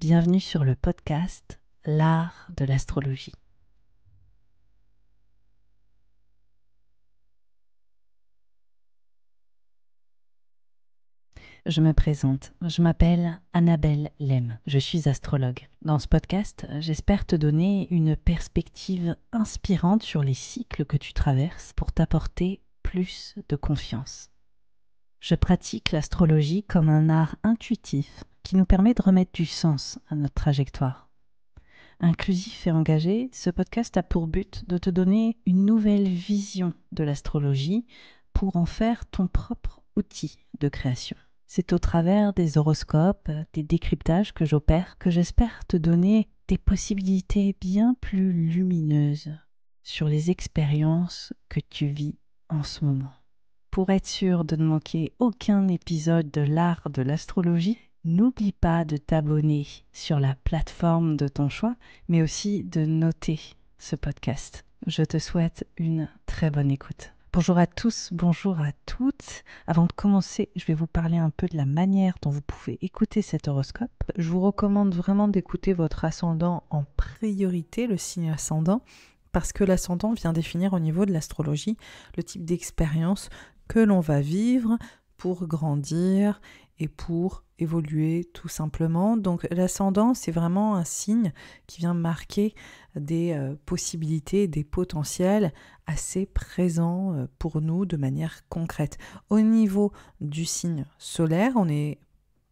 Bienvenue sur le podcast L'art de l'astrologie. Je me présente, je m'appelle Annabelle Lem, je suis astrologue. Dans ce podcast, j'espère te donner une perspective inspirante sur les cycles que tu traverses pour t'apporter plus de confiance. Je pratique l'astrologie comme un art intuitif qui nous permet de remettre du sens à notre trajectoire. Inclusif et engagé, ce podcast a pour but de te donner une nouvelle vision de l'astrologie pour en faire ton propre outil de création. C'est au travers des horoscopes, des décryptages que j'opère que j'espère te donner des possibilités bien plus lumineuses sur les expériences que tu vis en ce moment. Pour être sûr de ne manquer aucun épisode de l'art de l'astrologie, n'oublie pas de t'abonner sur la plateforme de ton choix, mais aussi de noter ce podcast. Je te souhaite une très bonne écoute. Bonjour à tous, bonjour à toutes. Avant de commencer, je vais vous parler un peu de la manière dont vous pouvez écouter cet horoscope. Je vous recommande vraiment d'écouter votre ascendant en priorité, le signe ascendant, parce que l'ascendant vient définir au niveau de l'astrologie le type d'expérience que l'on va vivre pour grandir et pour évoluer tout simplement. Donc l'ascendant, c'est vraiment un signe qui vient marquer des possibilités, des potentiels assez présents pour nous de manière concrète. Au niveau du signe solaire, on est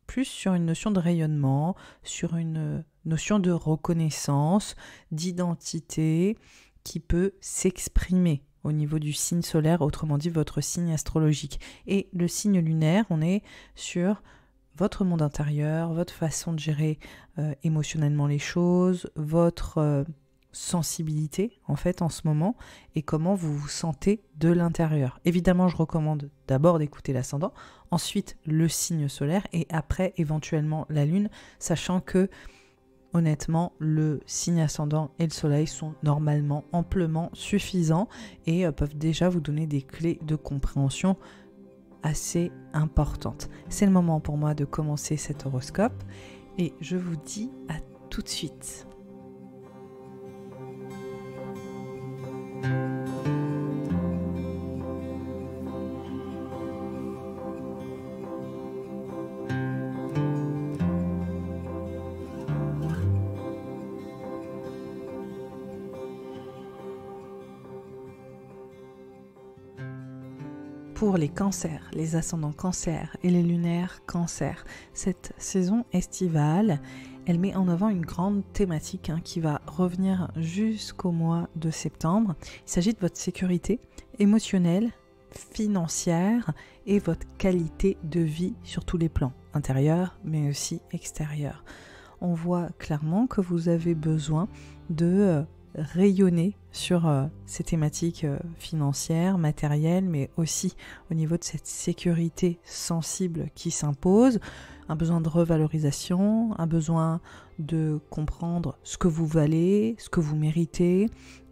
plus sur une notion de rayonnement, sur une notion de reconnaissance, d'identité qui peut s'exprimer au niveau du signe solaire, autrement dit votre signe astrologique. Et le signe lunaire, on est sur votre monde intérieur, votre façon de gérer émotionnellement les choses, votre sensibilité en fait en ce moment et comment vous vous sentez de l'intérieur. Évidemment, je recommande d'abord d'écouter l'ascendant, ensuite le signe solaire et après éventuellement la lune, sachant que honnêtement, le signe ascendant et le soleil sont normalement amplement suffisants et peuvent déjà vous donner des clés de compréhension assez importantes. C'est le moment pour moi de commencer cet horoscope et je vous dis à tout de suite. Pour les cancers, les ascendants cancers et les lunaires cancers, cette saison estivale, elle met en avant une grande thématique qui va revenir jusqu'au mois de septembre. Il s'agit de votre sécurité émotionnelle, financière et votre qualité de vie sur tous les plans, intérieur mais aussi extérieur. On voit clairement que vous avez besoin de rayonner sur ces thématiques financières, matérielles, mais aussi au niveau de cette sécurité sensible qui s'impose, un besoin de revalorisation, un besoin de comprendre ce que vous valez, ce que vous méritez,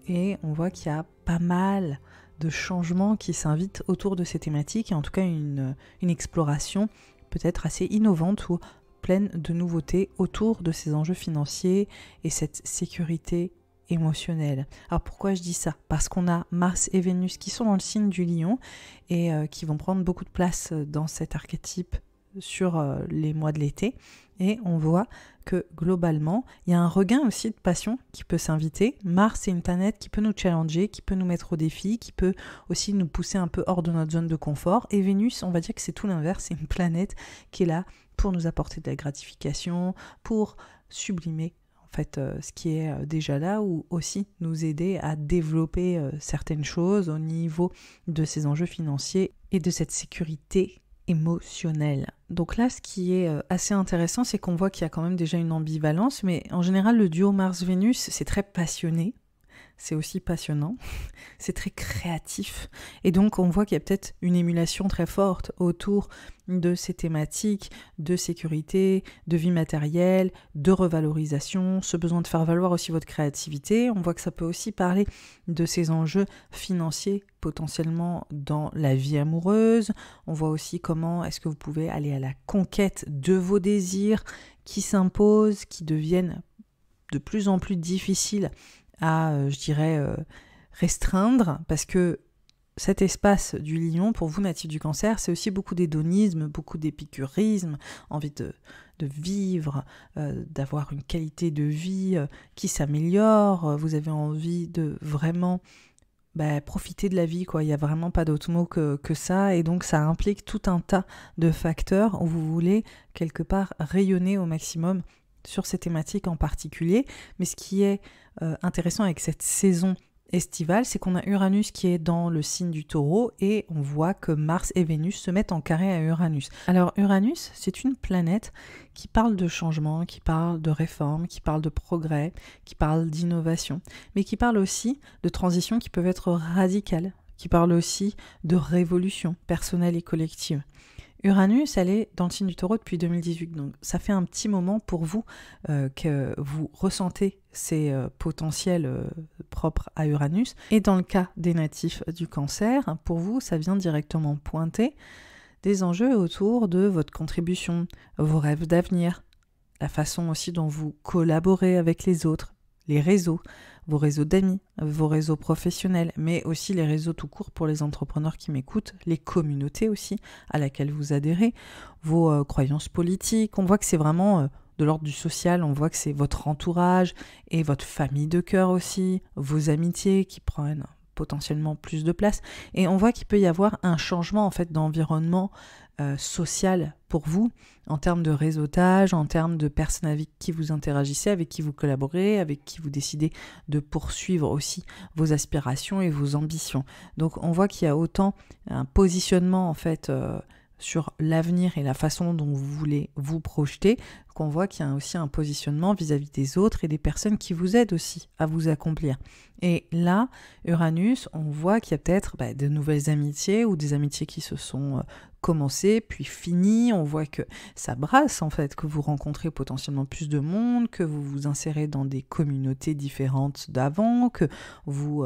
et on voit qu'il y a pas mal de changements qui s'invitent autour de ces thématiques, et en tout cas une exploration peut-être assez innovante ou pleine de nouveautés autour de ces enjeux financiers et cette sécurité émotionnelle. Alors pourquoi je dis ça ? Parce qu'on a Mars et Vénus qui sont dans le signe du Lion et qui vont prendre beaucoup de place dans cet archétype sur les mois de l'été, et on voit que globalement il y a un regain aussi de passion qui peut s'inviter. Mars c'est une planète qui peut nous challenger, qui peut nous mettre au défi, qui peut aussi nous pousser un peu hors de notre zone de confort, et Vénus on va dire que c'est tout l'inverse, c'est une planète qui est là pour nous apporter de la gratification, pour sublimer en fait ce qui est déjà là, ou aussi nous aider à développer certaines choses au niveau de ces enjeux financiers et de cette sécurité émotionnelle. Donc là, ce qui est assez intéressant, c'est qu'on voit qu'il y a quand même déjà une ambivalence, mais en général, le duo Mars-Vénus, c'est très passionné, c'est aussi passionnant, c'est très créatif, et donc on voit qu'il y a peut-être une émulation très forte autour de ces thématiques de sécurité, de vie matérielle, de revalorisation, ce besoin de faire valoir aussi votre créativité. On voit que ça peut aussi parler de ces enjeux financiers potentiellement dans la vie amoureuse. On voit aussi comment est-ce que vous pouvez aller à la conquête de vos désirs qui s'imposent, qui deviennent de plus en plus difficiles à, restreindre, parce que cet espace du lion, pour vous, natif du cancer, c'est aussi beaucoup d'hédonisme, beaucoup d'épicurisme, envie de vivre, d'avoir une qualité de vie qui s'améliore, vous avez envie de vraiment profiter de la vie, quoi. Il n'y a vraiment pas d'autre mot que ça, et donc ça implique tout un tas de facteurs où vous voulez quelque part rayonner au maximum sur ces thématiques en particulier. Mais ce qui est intéressant avec cette saison estivale, c'est qu'on a Uranus qui est dans le signe du Taureau et on voit que Mars et Vénus se mettent en carré à Uranus. Alors Uranus, c'est une planète qui parle de changement, qui parle de réforme, qui parle de progrès, qui parle d'innovation, mais qui parle aussi de transitions qui peuvent être radicales, qui parle aussi de révolution personnelle et collective. Uranus, elle est dans le signe du Taureau depuis 2018, donc ça fait un petit moment pour vous que vous ressentez ces potentiels propres à Uranus. Et dans le cas des natifs du Cancer, pour vous, ça vient directement pointer des enjeux autour de votre contribution, vos rêves d'avenir, la façon aussi dont vous collaborez avec les autres, les réseaux, vos réseaux d'amis, vos réseaux professionnels, mais aussi les réseaux tout court pour les entrepreneurs qui m'écoutent, les communautés aussi à laquelle vous adhérez, vos croyances politiques. On voit que c'est vraiment de l'ordre du social, on voit que c'est votre entourage et votre famille de cœur aussi, vos amitiés qui prennent potentiellement plus de place. Et on voit qu'il peut y avoir un changement en fait d'environnement social pour vous, en termes de réseautage, en termes de personnes avec qui vous interagissez, avec qui vous collaborez, avec qui vous décidez de poursuivre aussi vos aspirations et vos ambitions. Donc on voit qu'il y a autant un positionnement en fait sur l'avenir et la façon dont vous voulez vous projeter, qu'on voit qu'il y a aussi un positionnement vis-à-vis des autres et des personnes qui vous aident aussi à vous accomplir. Et là, Uranus, on voit qu'il y a peut-être de nouvelles amitiés ou des amitiés qui se sont commencées, puis finies. On voit que ça brasse en fait, que vous rencontrez potentiellement plus de monde, que vous vous insérez dans des communautés différentes d'avant, que vous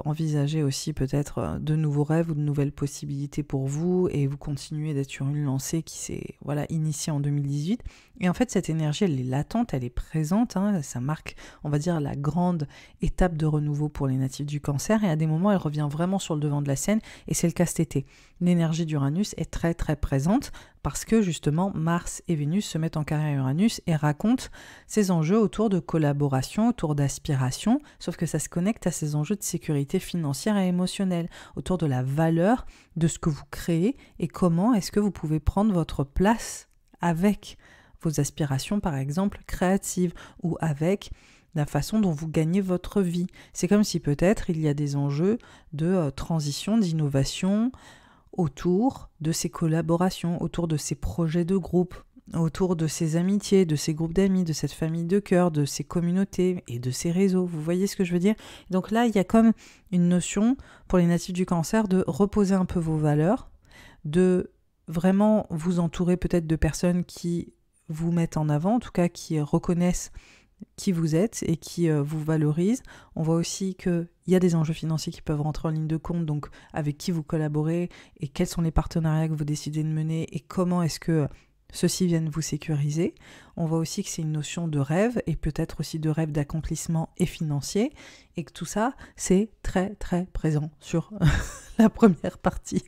envisagez aussi peut-être de nouveaux rêves ou de nouvelles possibilités pour vous et vous continuez d'être sur une lancée qui s'est initiée en 2018. Et en fait, cette énergie, elle est latente, elle est présente, ça marque, on va dire, la grande étape de renouveau pour les natifs du Cancer et à des moments, elle revient vraiment sur le devant de la scène et c'est le cas cet été. L'énergie d'Uranus est très très présente parce que justement Mars et Vénus se mettent en carré à Uranus et racontent ces enjeux autour de collaboration, autour d'aspiration, sauf que ça se connecte à ces enjeux de sécurité financière et émotionnelle, autour de la valeur de ce que vous créez et comment est-ce que vous pouvez prendre votre place avec vos aspirations par exemple créatives ou avec la façon dont vous gagnez votre vie. C'est comme si peut-être il y a des enjeux de transition, d'innovation, autour de ces collaborations, autour de ces projets de groupe, autour de ces amitiés, de ces groupes d'amis, de cette famille de cœur, de ces communautés et de ces réseaux. Vous voyez ce que je veux dire ? Donc là, il y a comme une notion pour les natifs du Cancer de reposer un peu vos valeurs, de vraiment vous entourer peut-être de personnes qui vous mettent en avant, en tout cas qui reconnaissent qui vous êtes et qui vous valorise. On voit aussi qu'il y a des enjeux financiers qui peuvent rentrer en ligne de compte, donc avec qui vous collaborez et quels sont les partenariats que vous décidez de mener et comment est-ce que ceux-ci viennent vous sécuriser. On voit aussi que c'est une notion de rêve et peut-être aussi de rêve d'accomplissement et financier et que tout ça, c'est très très présent sur la première partie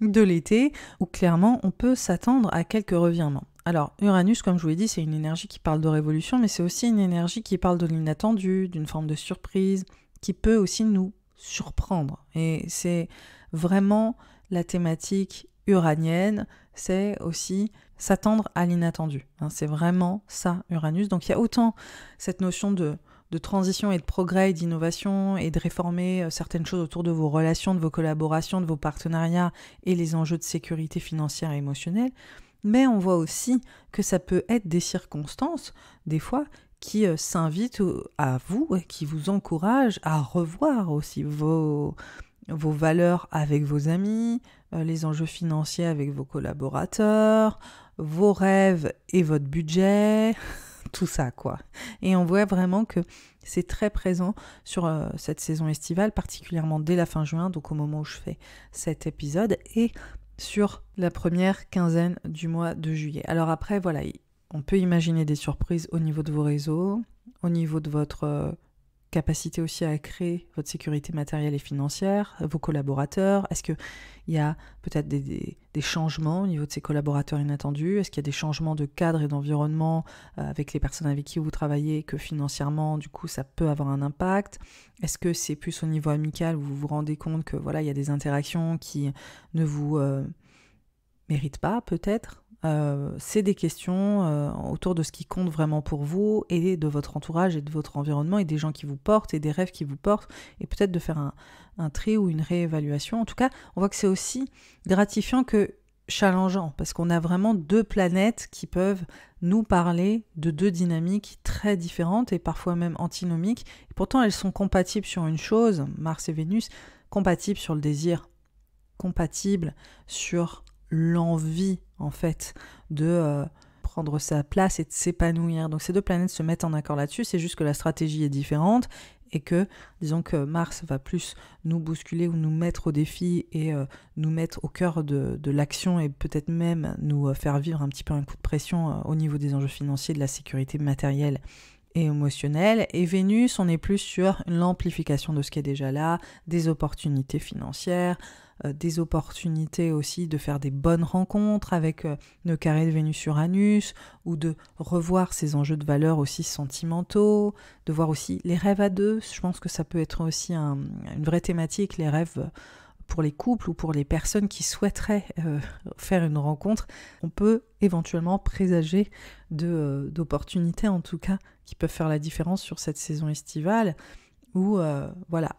de l'été où clairement on peut s'attendre à quelques revirements. Alors, Uranus, comme je vous l'ai dit, c'est une énergie qui parle de révolution, mais c'est aussi une énergie qui parle de l'inattendu, d'une forme de surprise, qui peut aussi nous surprendre. Et c'est vraiment la thématique uranienne, c'est aussi s'attendre à l'inattendu. C'est vraiment ça, Uranus. Donc il y a autant cette notion de transition et de progrès et d'innovation et de réformer certaines choses autour de vos relations, de vos collaborations, de vos partenariats et les enjeux de sécurité financière et émotionnelle, mais on voit aussi que ça peut être des circonstances, des fois, qui s'invitent à vous et qui vous encouragent à revoir aussi vos valeurs avec vos amis, les enjeux financiers avec vos collaborateurs, vos rêves et votre budget, tout ça quoi. Et on voit vraiment que c'est très présent sur cette saison estivale, particulièrement dès la fin juin, donc au moment où je fais cet épisode, et sur la première quinzaine du mois de juillet. Alors après, voilà, On peut imaginer des surprises au niveau de vos réseaux, au niveau de votre capacité aussi à créer votre sécurité matérielle et financière, vos collaborateurs. Est-ce qu'il y a peut-être des changements au niveau de ces collaborateurs inattendus? Est-ce qu'il y a des changements de cadre et d'environnement avec les personnes avec qui vous travaillez, que financièrement, du coup, ça peut avoir un impact? Est-ce que c'est plus au niveau amical où vous vous rendez compte que voilà, il y a des interactions qui ne vous méritent pas, peut-être? C'est des questions autour de ce qui compte vraiment pour vous et de votre entourage et de votre environnement et des gens qui vous portent et des rêves qui vous portent, et peut-être de faire un tri ou une réévaluation. En tout cas, on voit que c'est aussi gratifiant que challengeant, parce qu'on a vraiment deux planètes qui peuvent nous parler de deux dynamiques très différentes et parfois même antinomiques. Et pourtant, elles sont compatibles sur une chose, Mars et Vénus, compatibles sur le désir, compatibles sur l'envie en fait de prendre sa place et de s'épanouir. Donc ces deux planètes se mettent en accord là-dessus, c'est juste que la stratégie est différente et que, disons que Mars va plus nous bousculer ou nous mettre au défi et nous mettre au cœur de l'action et peut-être même nous faire vivre un petit peu un coup de pression au niveau des enjeux financiers, de la sécurité matérielle et émotionnelle. Et Vénus, on est plus sur l'amplification de ce qui est déjà là, des opportunités financières, des opportunités aussi de faire des bonnes rencontres avec le carré de Vénus-Uranus, ou de revoir ces enjeux de valeur aussi sentimentaux, de voir aussi les rêves à deux. Je pense que ça peut être aussi une vraie thématique, les rêves pour les couples ou pour les personnes qui souhaiteraient faire une rencontre. On peut éventuellement présager d'opportunités, en tout cas, qui peuvent faire la différence sur cette saison estivale, où voilà,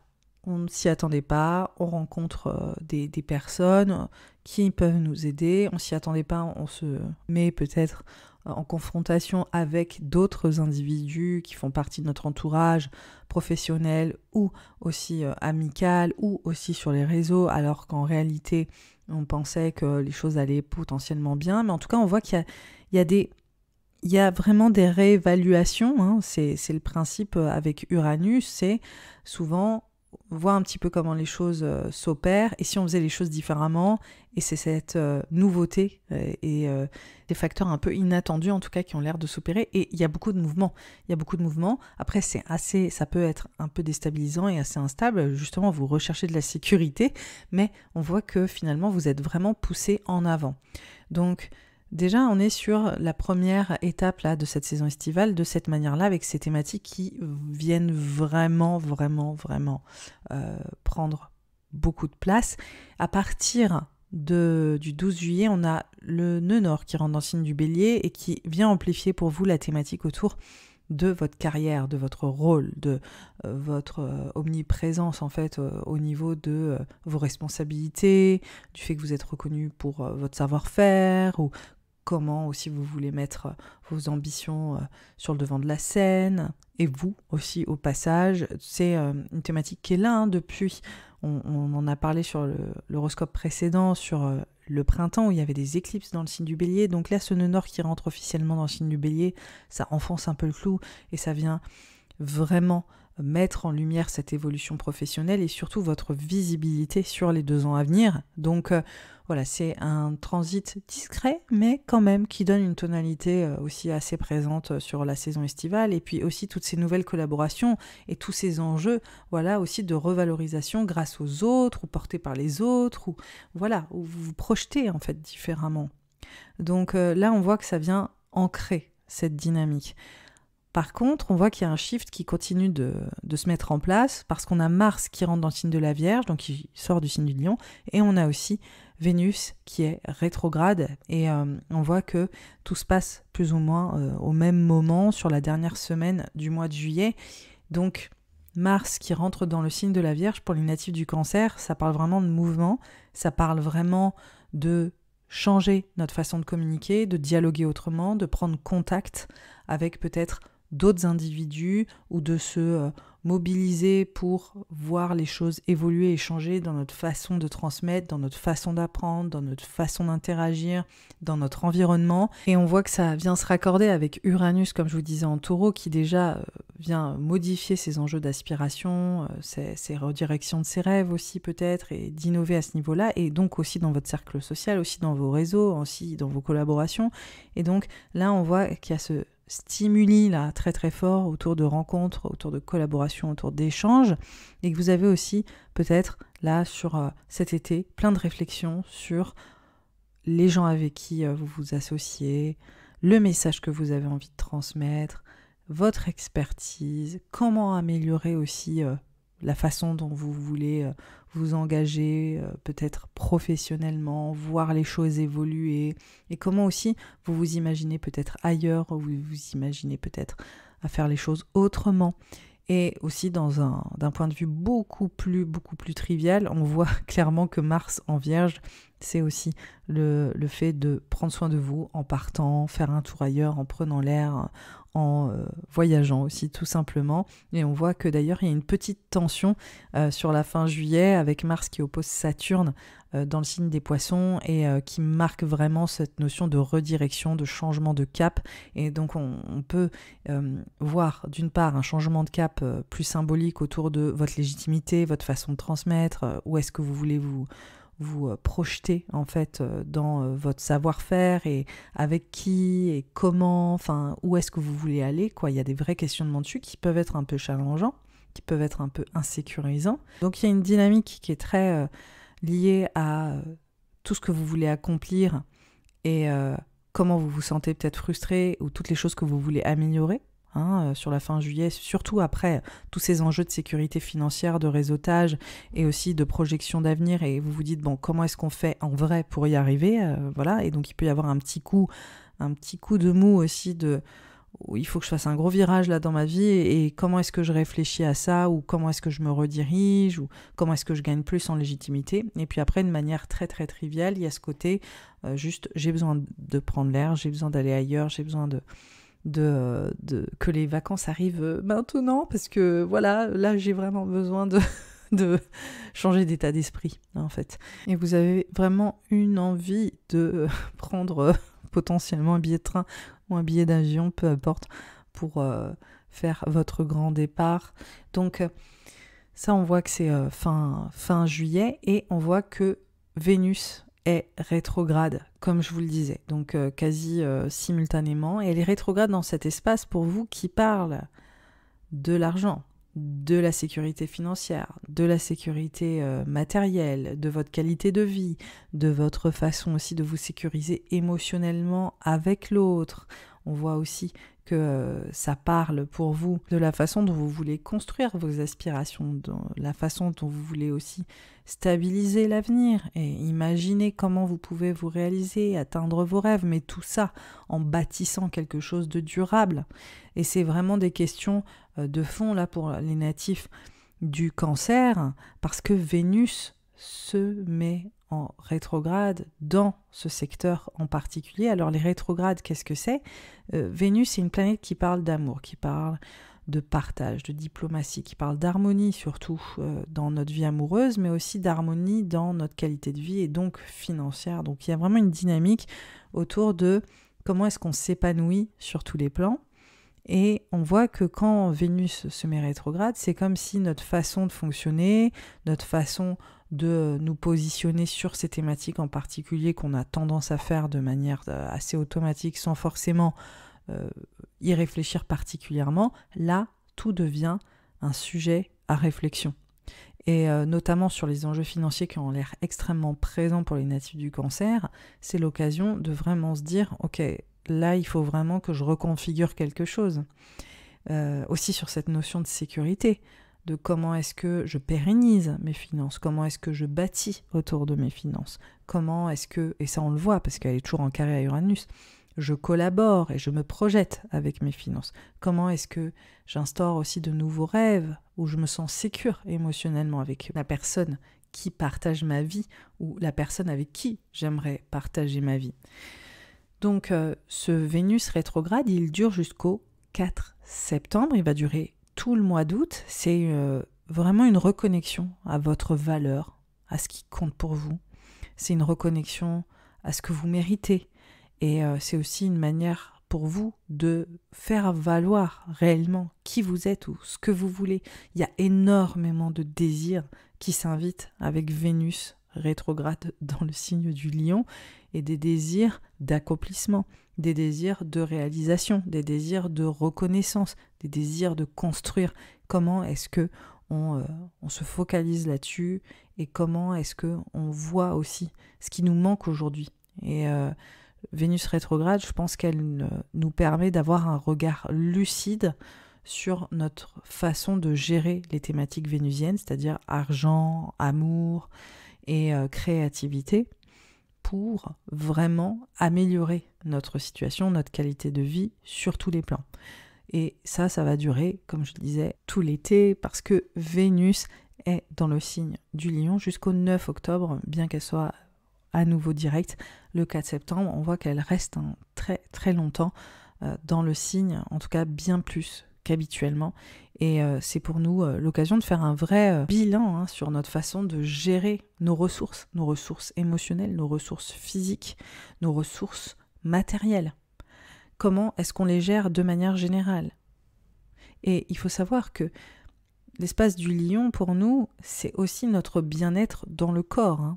on ne s'y attendait pas, on rencontre des personnes qui peuvent nous aider, on ne s'y attendait pas, on se met peut-être en confrontation avec d'autres individus qui font partie de notre entourage professionnel ou aussi amical ou aussi sur les réseaux, alors qu'en réalité on pensait que les choses allaient potentiellement bien. Mais en tout cas, on voit qu'il y a vraiment des réévaluations, hein. C'est le principe avec Uranus, c'est souvent voir un petit peu comment les choses s'opèrent et si on faisait les choses différemment. Et c'est cette nouveauté et des facteurs un peu inattendus, en tout cas, qui ont l'air de s'opérer. Et il y a beaucoup de mouvements. Après, ça peut être un peu déstabilisant et assez instable. Justement, vous recherchez de la sécurité, mais on voit que finalement, vous êtes vraiment poussé en avant. Donc, déjà, on est sur la première étape là, de cette saison estivale, de cette manière-là, avec ces thématiques qui viennent vraiment prendre beaucoup de place. À partir du 12 juillet, on a le nœud nord qui rentre dans le signe du Bélier et qui vient amplifier pour vous la thématique autour de votre carrière, de votre rôle, de votre omniprésence en fait au niveau de vos responsabilités, du fait que vous êtes reconnu pour votre savoir-faire, ou comment aussi vous voulez mettre vos ambitions sur le devant de la scène, et vous aussi au passage. C'est une thématique qui est là depuis, on en a parlé sur l'horoscope précédent, sur le printemps où il y avait des éclipses dans le signe du Bélier. Donc là, ce nœud nord qui rentre officiellement dans le signe du Bélier, ça enfonce un peu le clou et ça vient vraiment mettre en lumière cette évolution professionnelle et surtout votre visibilité sur les 2 ans à venir. Donc voilà, c'est un transit discret, mais quand même qui donne une tonalité aussi assez présente sur la saison estivale, et puis aussi toutes ces nouvelles collaborations et tous ces enjeux, voilà, aussi de revalorisation grâce aux autres ou portés par les autres, ou voilà, où vous vous projetez en fait différemment. Donc là, on voit que ça vient ancrer cette dynamique. Par contre, on voit qu'il y a un shift qui continue de se mettre en place, parce qu'on a Mars qui rentre dans le signe de la Vierge, donc qui sort du signe du Lion, et on a aussi Vénus qui est rétrograde, et on voit que tout se passe plus ou moins au même moment sur la dernière semaine du mois de juillet. Donc Mars qui rentre dans le signe de la Vierge, pour les natifs du Cancer, ça parle vraiment de mouvement, ça parle vraiment de changer notre façon de communiquer, de dialoguer autrement, de prendre contact avec peut-être d'autres individus, ou de se mobiliser pour voir les choses évoluer et changer dans notre façon de transmettre, dans notre façon d'apprendre, dans notre façon d'interagir, dans notre environnement. Et on voit que ça vient se raccorder avec Uranus, comme je vous disais, en taureau, qui déjà vient modifier ses enjeux d'aspiration, ses redirections de ses rêves aussi peut-être, et d'innover à ce niveau-là, et donc aussi dans votre cercle social, aussi dans vos réseaux, aussi dans vos collaborations. Et donc là, on voit qu'il y a ce stimuli là très très fort autour de rencontres, autour de collaborations, autour d'échanges, et que vous avez aussi peut-être là sur cet été plein de réflexions sur les gens avec qui vous vous associez, le message que vous avez envie de transmettre, votre expertise, comment améliorer aussi la façon dont vous voulez vous engager, peut-être professionnellement, voir les choses évoluer, et comment aussi vous vous imaginez peut-être ailleurs, vous vous imaginez peut-être à faire les choses autrement. Et aussi d'un point de vue beaucoup plus trivial, on voit clairement que Mars en Vierge, c'est aussi le fait de prendre soin de vous en partant, faire un tour ailleurs, en prenant l'air, en voyageant aussi tout simplement. Et on voit que d'ailleurs il y a une petite tension sur la fin juillet avec Mars qui oppose Saturne dans le signe des Poissons, et qui marque vraiment cette notion de redirection, de changement de cap. Et donc on peut voir d'une part un changement de cap plus symbolique autour de votre légitimité, votre façon de transmettre, où est-ce que vous voulez vous projeter en fait dans votre savoir-faire, et avec qui et comment, enfin où est-ce que vous voulez aller, quoi. Il y a des vrais questionnements dessus qui peuvent être un peu challengeants, qui peuvent être un peu insécurisants. Donc il y a une dynamique qui est très liée à tout ce que vous voulez accomplir, et comment vous vous sentez peut-être frustré, ou toutes les choses que vous voulez améliorer. Sur la fin juillet, surtout après tous ces enjeux de sécurité financière, de réseautage et aussi de projection d'avenir, et vous vous dites bon, comment est-ce qu'on fait en vrai pour y arriver, voilà. Et donc il peut y avoir un petit coup de mou aussi, où il faut que je fasse un gros virage là dans ma vie, et comment est-ce que je réfléchis à ça, ou comment est-ce que je me redirige, ou comment est-ce que je gagne plus en légitimité. Et puis après, de manière très très triviale, il y a ce côté juste j'ai besoin de prendre l'air, j'ai besoin d'aller ailleurs, j'ai besoin que les vacances arrivent maintenant, parce que voilà, là j'ai vraiment besoin de changer d'état d'esprit en fait. Et vous avez vraiment une envie de prendre potentiellement un billet de train ou un billet d'avion, peu importe, pour faire votre grand départ. Donc ça, on voit que c'est fin juillet, et on voit que Vénus est rétrograde, comme je vous le disais, donc quasi simultanément. Et elle est rétrograde dans cet espace pour vous qui parle de l'argent, de la sécurité financière, de la sécurité matérielle, de votre qualité de vie, de votre façon aussi de vous sécuriser émotionnellement avec l'autre. On voit aussi que ça parle pour vous de la façon dont vous voulez construire vos aspirations, de la façon dont vous voulez aussi stabiliser l'avenir et imaginer comment vous pouvez vous réaliser, atteindre vos rêves, mais tout ça en bâtissant quelque chose de durable. Et c'est vraiment des questions de fond là pour les natifs du Cancer, parce que Vénus se met en rétrograde dans ce secteur en particulier. Alors les rétrogrades, qu'est-ce que c'est ? Vénus, c'est une planète qui parle d'amour, qui parle de partage, de diplomatie, qui parle d'harmonie surtout dans notre vie amoureuse, mais aussi d'harmonie dans notre qualité de vie et donc financière. Donc il y a vraiment une dynamique autour de comment est-ce qu'on s'épanouit sur tous les plans. Et on voit que quand Vénus se met rétrograde, c'est comme si notre façon de fonctionner, notre façon de nous positionner sur ces thématiques en particulier qu'on a tendance à faire de manière assez automatique sans forcément y réfléchir particulièrement, là, tout devient un sujet à réflexion. Et notamment sur les enjeux financiers qui ont l'air extrêmement présents pour les natifs du Cancer, c'est l'occasion de vraiment se dire « Ok, là, il faut vraiment que je reconfigure quelque chose. » Aussi sur cette notion de sécurité, de comment est-ce que je pérennise mes finances, comment est-ce que je bâtis autour de mes finances, comment est-ce que, et ça on le voit parce qu'elle est toujours en carré à Uranus, je collabore et je me projette avec mes finances, comment est-ce que j'instaure aussi de nouveaux rêves où je me sens sécure émotionnellement avec la personne qui partage ma vie ou la personne avec qui j'aimerais partager ma vie. Donc ce Vénus rétrograde, il dure jusqu'au 4 septembre, il va durer tout le mois d'août, c'est vraiment une reconnexion à votre valeur, à ce qui compte pour vous. C'est une reconnexion à ce que vous méritez. Et c'est aussi une manière pour vous de faire valoir réellement qui vous êtes ou ce que vous voulez. Il y a énormément de désirs qui s'invitent avec Vénus rétrograde dans le signe du Lion et des désirs d'accomplissement, des désirs de réalisation, des désirs de reconnaissance, des désirs de construire. Comment est-ce que on se focalise là-dessus et comment est-ce que on voit aussi ce qui nous manque aujourd'hui. Et Vénus rétrograde, je pense qu'elle nous permet d'avoir un regard lucide sur notre façon de gérer les thématiques vénusiennes, c'est-à-dire argent, amour et créativité, pour vraiment améliorer notre situation, notre qualité de vie sur tous les plans. Et ça va durer, comme je disais, tout l'été, parce que Vénus est dans le signe du Lion jusqu'au 9 octobre, bien qu'elle soit à nouveau directe. Le 4 septembre, on voit qu'elle reste très très longtemps dans le signe, en tout cas bien plus qu'habituellement. Et c'est pour nous l'occasion de faire un vrai bilan sur notre façon de gérer nos ressources émotionnelles, nos ressources physiques, nos ressources matérielles. Comment est-ce qu'on les gère de manière générale? Et il faut savoir que l'espace du Lion, pour nous, c'est aussi notre bien-être dans le corps.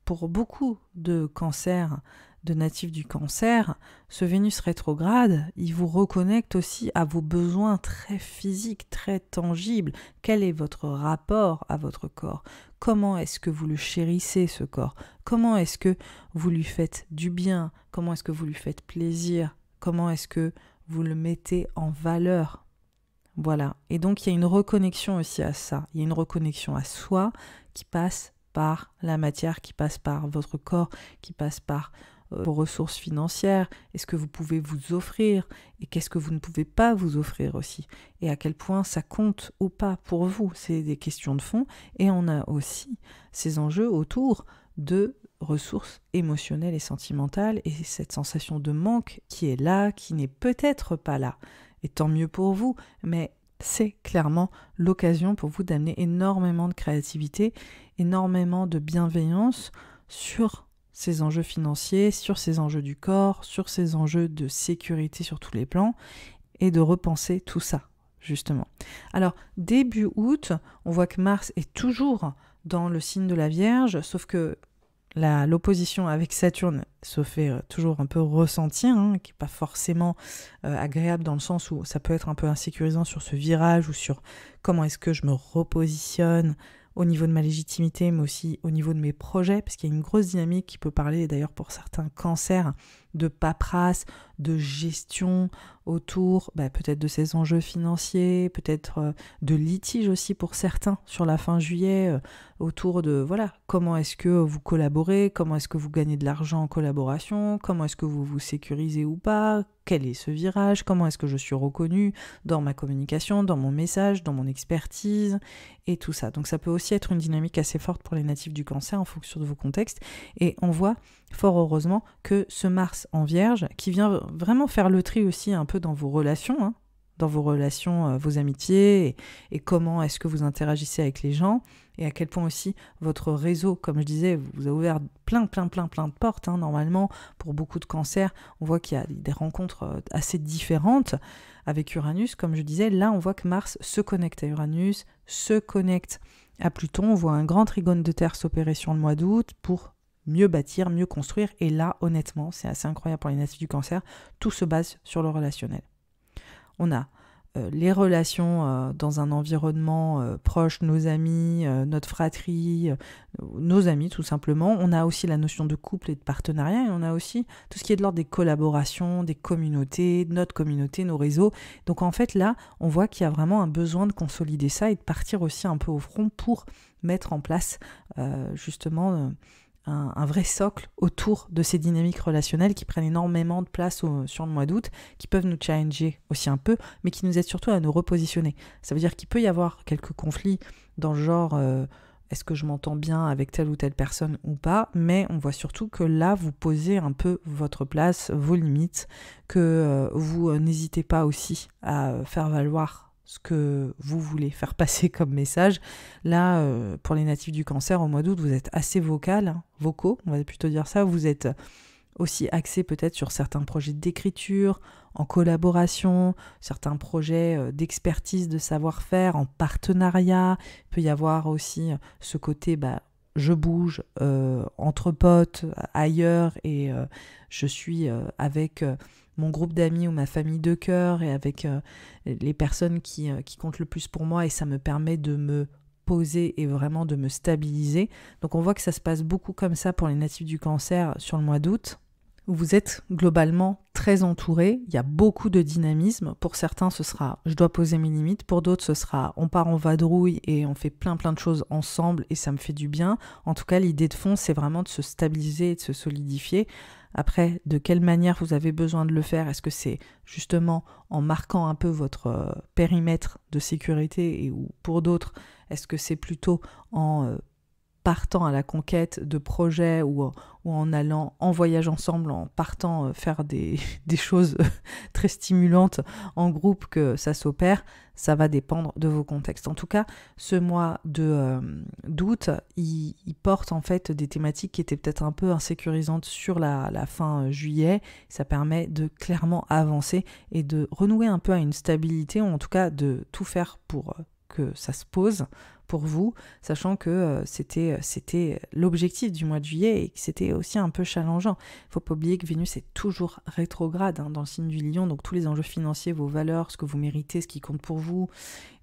Pour beaucoup de cancers, de natifs du cancer, ce Vénus rétrograde, il vous reconnecte aussi à vos besoins très physiques, très tangibles. Quel est votre rapport à votre corps? Comment est-ce que vous le chérissez, ce corps? Comment est-ce que vous lui faites du bien? Comment est-ce que vous lui faites plaisir? Comment est-ce que vous le mettez en valeur? Voilà. Et donc, il y a une reconnexion aussi à ça. Il y a une reconnexion à soi qui passe par la matière, qui passe par votre corps, qui passe par vos ressources financières, et ce que vous pouvez vous offrir, et qu'est-ce que vous ne pouvez pas vous offrir aussi, et à quel point ça compte ou pas pour vous. C'est des questions de fond, et on a aussi ces enjeux autour de ressources émotionnelles et sentimentales, et cette sensation de manque qui est là, qui n'est peut-être pas là, et tant mieux pour vous, mais c'est clairement l'occasion pour vous d'amener énormément de créativité, énormément de bienveillance sur ces enjeux financiers, sur ces enjeux du corps, sur ces enjeux de sécurité sur tous les plans, et de repenser tout ça, justement. Alors, début août, on voit que Mars est toujours dans le signe de la Vierge, sauf que l'opposition avec Saturne se fait toujours un peu ressentir, qui n'est pas forcément agréable dans le sens où ça peut être un peu insécurisant sur ce virage ou sur comment est-ce que je me repositionne au niveau de ma légitimité, mais aussi au niveau de mes projets, parce qu'il y a une grosse dynamique qui peut parler d'ailleurs pour certains cancers de paperasse, de gestion autour peut-être de ces enjeux financiers, peut-être de litiges aussi pour certains sur la fin juillet, autour de comment est-ce que vous collaborez, comment est-ce que vous gagnez de l'argent en collaboration, comment est-ce que vous vous sécurisez ou pas, quel est ce virage, comment est-ce que je suis reconnue dans ma communication, dans mon message, dans mon expertise et tout ça. Donc ça peut aussi être une dynamique assez forte pour les natifs du cancer en fonction de vos contextes, et on voit fort heureusement que ce Mars en Vierge, qui vient vraiment faire le tri aussi un peu dans vos relations, vos amitiés, et comment est-ce que vous interagissez avec les gens, et à quel point aussi votre réseau, comme je disais, vous a ouvert plein de portes. Normalement, pour beaucoup de cancers, on voit qu'il y a des rencontres assez différentes avec Uranus. Comme je disais, là, on voit que Mars se connecte à Uranus, se connecte à Pluton. On voit un grand trigone de Terre s'opérer sur le mois d'août pour mieux bâtir, mieux construire. Et là, honnêtement, c'est assez incroyable pour les natifs du cancer, tout se base sur le relationnel. On a les relations dans un environnement proche, nos amis, notre fratrie, nos amis tout simplement. On a aussi la notion de couple et de partenariat, et on a aussi tout ce qui est de l'ordre des collaborations, des communautés, notre communauté, nos réseaux. Donc en fait là, on voit qu'il y a vraiment un besoin de consolider ça et de partir aussi un peu au front pour mettre en place justement un vrai socle autour de ces dynamiques relationnelles qui prennent énormément de place sur le mois d'août, qui peuvent nous challenger aussi un peu, mais qui nous aident surtout à nous repositionner. Ça veut dire qu'il peut y avoir quelques conflits dans le genre est-ce que je m'entends bien avec telle ou telle personne ou pas, mais on voit surtout que là, vous posez un peu votre place, vos limites, que vous n'hésitez pas aussi à faire valoir ce que vous voulez faire passer comme message. Là, pour les natifs du Cancer, au mois d'août, vous êtes assez vocaux, on va plutôt dire ça. Vous êtes aussi axé peut-être sur certains projets d'écriture, en collaboration, certains projets d'expertise, de savoir-faire, en partenariat. Il peut y avoir aussi ce côté, je bouge entre potes, ailleurs, et je suis avec mon groupe d'amis ou ma famille de cœur et avec les personnes qui comptent le plus pour moi, et ça me permet de me poser et vraiment de me stabiliser. Donc on voit que ça se passe beaucoup comme ça pour les natifs du Cancer sur le mois d'août. Vous êtes globalement très entouré, il y a beaucoup de dynamisme. Pour certains, ce sera « je dois poser mes limites », pour d'autres, ce sera « on part en vadrouille et on fait plein de choses ensemble et ça me fait du bien ». En tout cas, l'idée de fond, c'est vraiment de se stabiliser et de se solidifier. Après, de quelle manière vous avez besoin de le faire? Est-ce que c'est justement en marquant un peu votre périmètre de sécurité, ou pour d'autres, est-ce que c'est plutôt en partant à la conquête de projets ou en allant en voyage ensemble, en partant faire des choses très stimulantes en groupe, que ça s'opère? Ça va dépendre de vos contextes. En tout cas, ce mois d'août, il porte en fait des thématiques qui étaient peut-être un peu insécurisantes sur la fin juillet. Ça permet de clairement avancer et de renouer un peu à une stabilité, ou en tout cas de tout faire pour que ça se pose pour vous, sachant que c'était l'objectif du mois de juillet et que c'était aussi un peu challengeant. Il ne faut pas oublier que Vénus est toujours rétrograde dans le signe du Lion, donc tous les enjeux financiers, vos valeurs, ce que vous méritez, ce qui compte pour vous,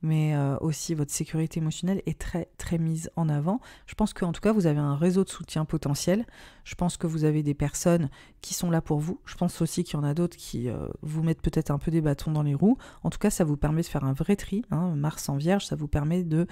mais aussi votre sécurité émotionnelle est très très mise en avant. Je pense qu'en tout cas vous avez un réseau de soutien potentiel, je pense que vous avez des personnes qui sont là pour vous, je pense aussi qu'il y en a d'autres qui vous mettent peut-être un peu des bâtons dans les roues. En tout cas, ça vous permet de faire un vrai tri, Mars en Vierge, ça vous permet de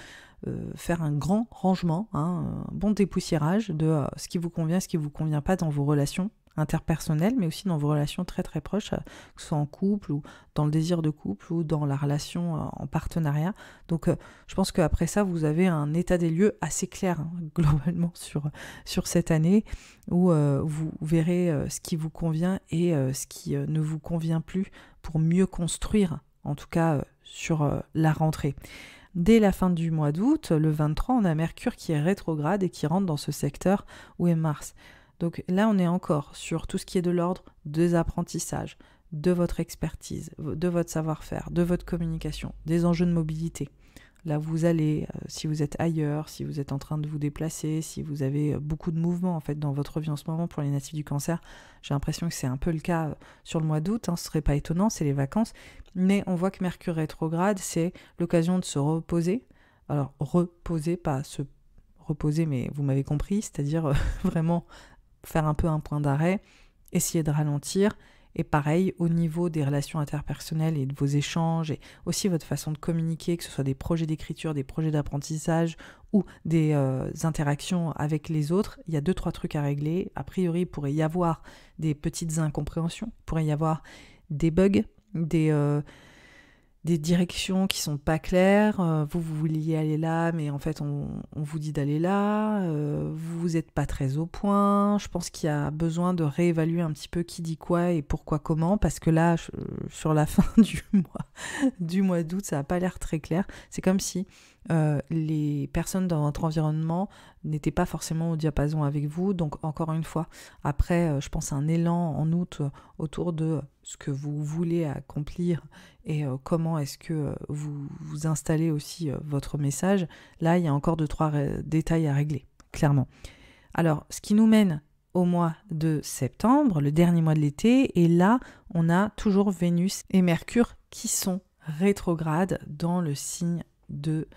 faire un grand rangement, un bon dépoussiérage de ce qui vous convient, ce qui ne vous convient pas dans vos relations interpersonnelles, mais aussi dans vos relations très très proches, que ce soit en couple ou dans le désir de couple ou dans la relation en partenariat. Donc je pense qu'après ça, vous avez un état des lieux assez clair globalement sur cette année, où vous verrez ce qui vous convient et ce qui ne vous convient plus, pour mieux construire, en tout cas sur la rentrée. Dès la fin du mois d'août, le 23, on a Mercure qui est rétrograde et qui rentre dans ce secteur où est Mars. Donc là, on est encore sur tout ce qui est de l'ordre des apprentissages, de votre expertise, de votre savoir-faire, de votre communication, des enjeux de mobilité. Là, vous allez, si vous êtes ailleurs, si vous êtes en train de vous déplacer, si vous avez beaucoup de mouvements en fait dans votre vie en ce moment. Pour les natifs du Cancer, j'ai l'impression que c'est un peu le cas sur le mois d'août, ce serait pas étonnant, c'est les vacances. Mais on voit que Mercure rétrograde, c'est l'occasion de se reposer. Alors, reposer, pas se reposer, mais vous m'avez compris, c'est-à-dire vraiment faire un peu un point d'arrêt, essayer de ralentir. Et pareil, au niveau des relations interpersonnelles et de vos échanges, et aussi votre façon de communiquer, que ce soit des projets d'écriture, des projets d'apprentissage ou des interactions avec les autres, il y a 2-3 trucs à régler. A priori, il pourrait y avoir des petites incompréhensions, il pourrait y avoir des bugs, des directions qui sont pas claires, vous vouliez aller là, mais en fait on vous dit d'aller là, vous n'êtes pas très au point. Je pense qu'il y a besoin de réévaluer un petit peu qui dit quoi et pourquoi comment, parce que là, sur la fin du mois d'août, ça n'a pas l'air très clair. C'est comme si les personnes dans votre environnement n'étaient pas forcément au diapason avec vous. Donc encore une fois, après, je pense à un élan en août autour de ce que vous voulez accomplir et comment est-ce que vous installez aussi votre message. Là, il y a encore 2-3 détails à régler, clairement. Alors, ce qui nous mène au mois de septembre, le dernier mois de l'été, et là, on a toujours Vénus et Mercure qui sont rétrogrades dans le signe de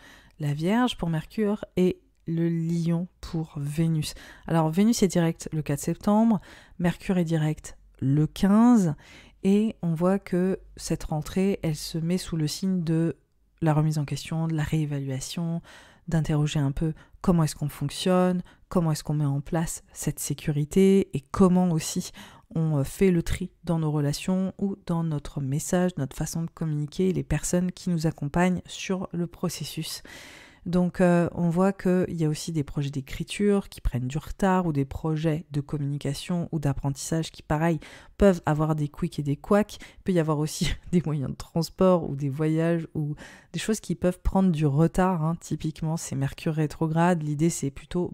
la Vierge pour Mercure et le Lion pour Vénus. Alors, Vénus est direct le 4 septembre, Mercure est direct le 15, et on voit que cette rentrée, elle se met sous le signe de la remise en question, de la réévaluation, d'interroger un peu comment est-ce qu'on fonctionne, comment est-ce qu'on met en place cette sécurité et comment aussi on fait le tri dans nos relations ou dans notre message, notre façon de communiquer, les personnes qui nous accompagnent sur le processus. Donc on voit qu'il y a aussi des projets d'écriture qui prennent du retard ou des projets de communication ou d'apprentissage qui, pareil, peuvent avoir des quicks et des couacs. Il peut y avoir aussi des moyens de transport ou des voyages ou des choses qui peuvent prendre du retard. Hein. Typiquement, c'est Mercure rétrograde. L'idée, c'est plutôt,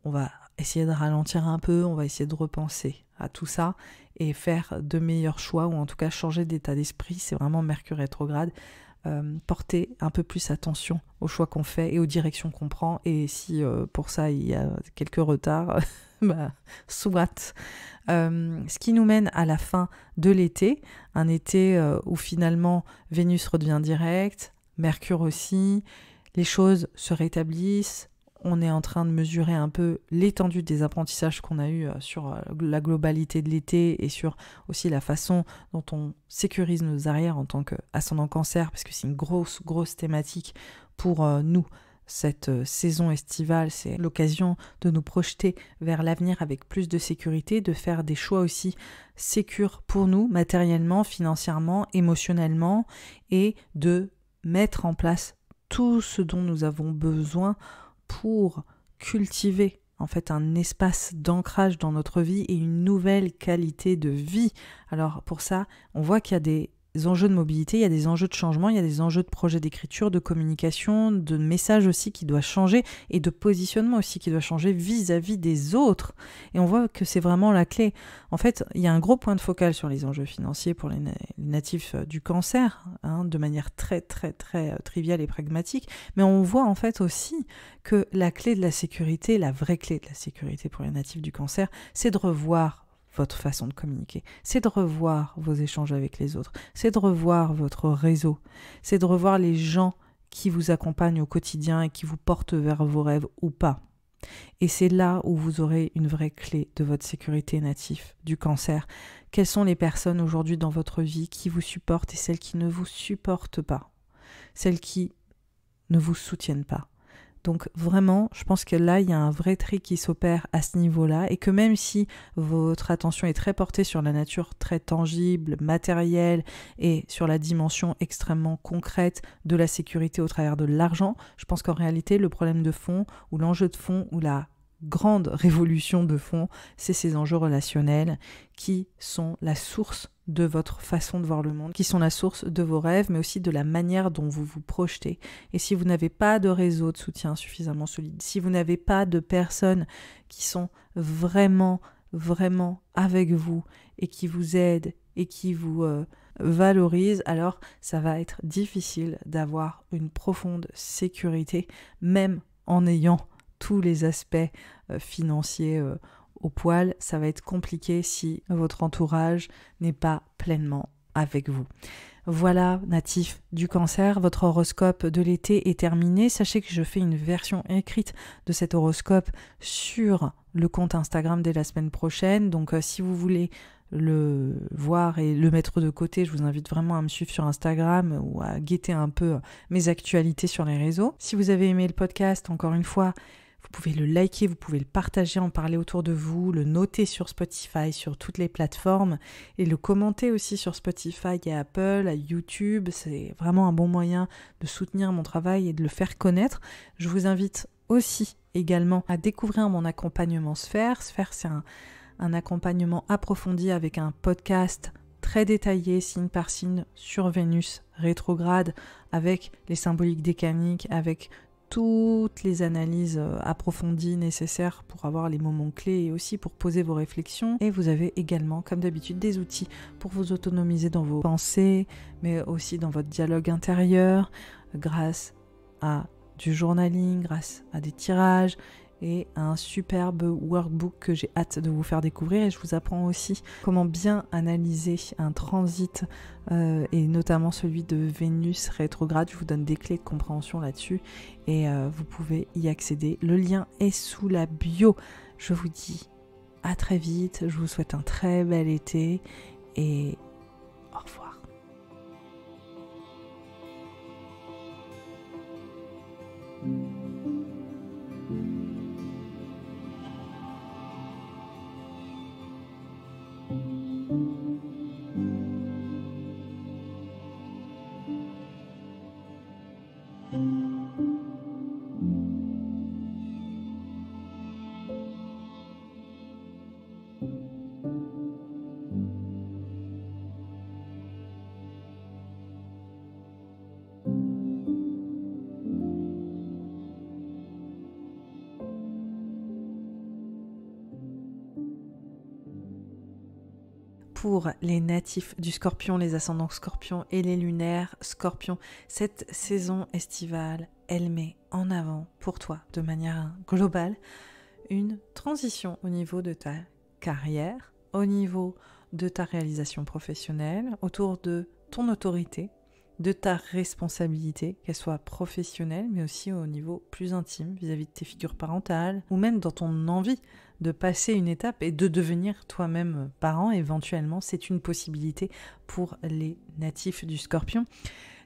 on va essayer de ralentir un peu, on va essayer de repenser à tout ça et faire de meilleurs choix ou en tout cas changer d'état d'esprit. C'est vraiment Mercure rétrograde. Porter un peu plus attention aux choix qu'on fait et aux directions qu'on prend. Et si pour ça il y a quelques retards, soit. Ce qui nous mène à la fin de l'été, un été où finalement Vénus redevient directe, Mercure aussi, les choses se rétablissent. On est en train de mesurer un peu l'étendue des apprentissages qu'on a eus sur la globalité de l'été et sur aussi la façon dont on sécurise nos arrières en tant qu'ascendant Cancer, parce que c'est une grosse thématique pour nous. Cette saison estivale, c'est l'occasion de nous projeter vers l'avenir avec plus de sécurité, de faire des choix aussi sécures pour nous, matériellement, financièrement, émotionnellement, et de mettre en place tout ce dont nous avons besoin pour cultiver en fait un espace d'ancrage dans notre vie et une nouvelle qualité de vie. Alors pour ça, on voit qu'il y a des enjeux de mobilité, il y a des enjeux de changement, il y a des enjeux de projet d'écriture, de communication, de message aussi qui doit changer et de positionnement aussi qui doit changer vis-à-vis des autres. Et on voit que c'est vraiment la clé. En fait, il y a un gros point de focal sur les enjeux financiers pour les natifs du Cancer, hein, de manière très triviale et pragmatique, mais on voit en fait aussi que la clé de la sécurité, la vraie clé de la sécurité pour les natifs du Cancer, c'est de revoir votre façon de communiquer, c'est de revoir vos échanges avec les autres, c'est de revoir votre réseau, c'est de revoir les gens qui vous accompagnent au quotidien et qui vous portent vers vos rêves ou pas. Et c'est là où vous aurez une vraie clé de votre sécurité natif du Cancer. Quelles sont les personnes aujourd'hui dans votre vie qui vous supportent et celles qui ne vous supportent pas, celles qui ne vous soutiennent pas. Donc vraiment, je pense que là, il y a un vrai tri qui s'opère à ce niveau-là et que même si votre attention est très portée sur la nature très tangible, matérielle et sur la dimension extrêmement concrète de la sécurité au travers de l'argent, je pense qu'en réalité, le problème de fond ou l'enjeu de fond ou la grande révolution de fond, c'est ces enjeux relationnels qui sont la source de votre façon de voir le monde, qui sont la source de vos rêves, mais aussi de la manière dont vous vous projetez. Et si vous n'avez pas de réseau de soutien suffisamment solide, si vous n'avez pas de personnes qui sont vraiment avec vous et qui vous aident et qui vous valorisent, alors ça va être difficile d'avoir une profonde sécurité, même en ayant tous les aspects financiers au poil. Ça va être compliqué si votre entourage n'est pas pleinement avec vous. Voilà, natif du Cancer, votre horoscope de l'été est terminé. Sachez que je fais une version écrite de cet horoscope sur le compte Instagram dès la semaine prochaine. Donc si vous voulez le voir et le mettre de côté, je vous invite vraiment à me suivre sur Instagram ou à guetter un peu mes actualités sur les réseaux. Si vous avez aimé le podcast, encore une fois, vous pouvez le liker, vous pouvez le partager, en parler autour de vous, le noter sur Spotify, sur toutes les plateformes et le commenter aussi sur Spotify et Apple, à YouTube. C'est vraiment un bon moyen de soutenir mon travail et de le faire connaître. Je vous invite aussi également à découvrir mon accompagnement Sphère. Sphère, c'est un accompagnement approfondi avec un podcast très détaillé, signe par signe, sur Vénus rétrograde, avec les symboliques décaniques, avec toutes les analyses approfondies nécessaires pour avoir les moments clés et aussi pour poser vos réflexions. Et vous avez également, comme d'habitude, des outils pour vous autonomiser dans vos pensées, mais aussi dans votre dialogue intérieur, grâce à du journaling, grâce à des tirages et un superbe workbook que j'ai hâte de vous faire découvrir. Et je vous apprends aussi comment bien analyser un transit et notamment celui de Vénus rétrograde. Je vous donne des clés de compréhension là-dessus et vous pouvez y accéder. Le lien est sous la bio. Je vous dis à très vite. Je vous souhaite un très bel été et au revoir. pour les natifs du Scorpion, les ascendants Scorpion et les lunaires Scorpion, cette saison estivale, elle met en avant pour toi de manière globale une transition au niveau de ta carrière, au niveau de ta réalisation professionnelle, autour de ton autorité, de ta responsabilité, qu'elle soit professionnelle, mais aussi au niveau plus intime, vis-à-vis de tes figures parentales, ou même dans ton envie de passer une étape et de devenir toi-même parent, éventuellement, c'est une possibilité pour les natifs du Scorpion.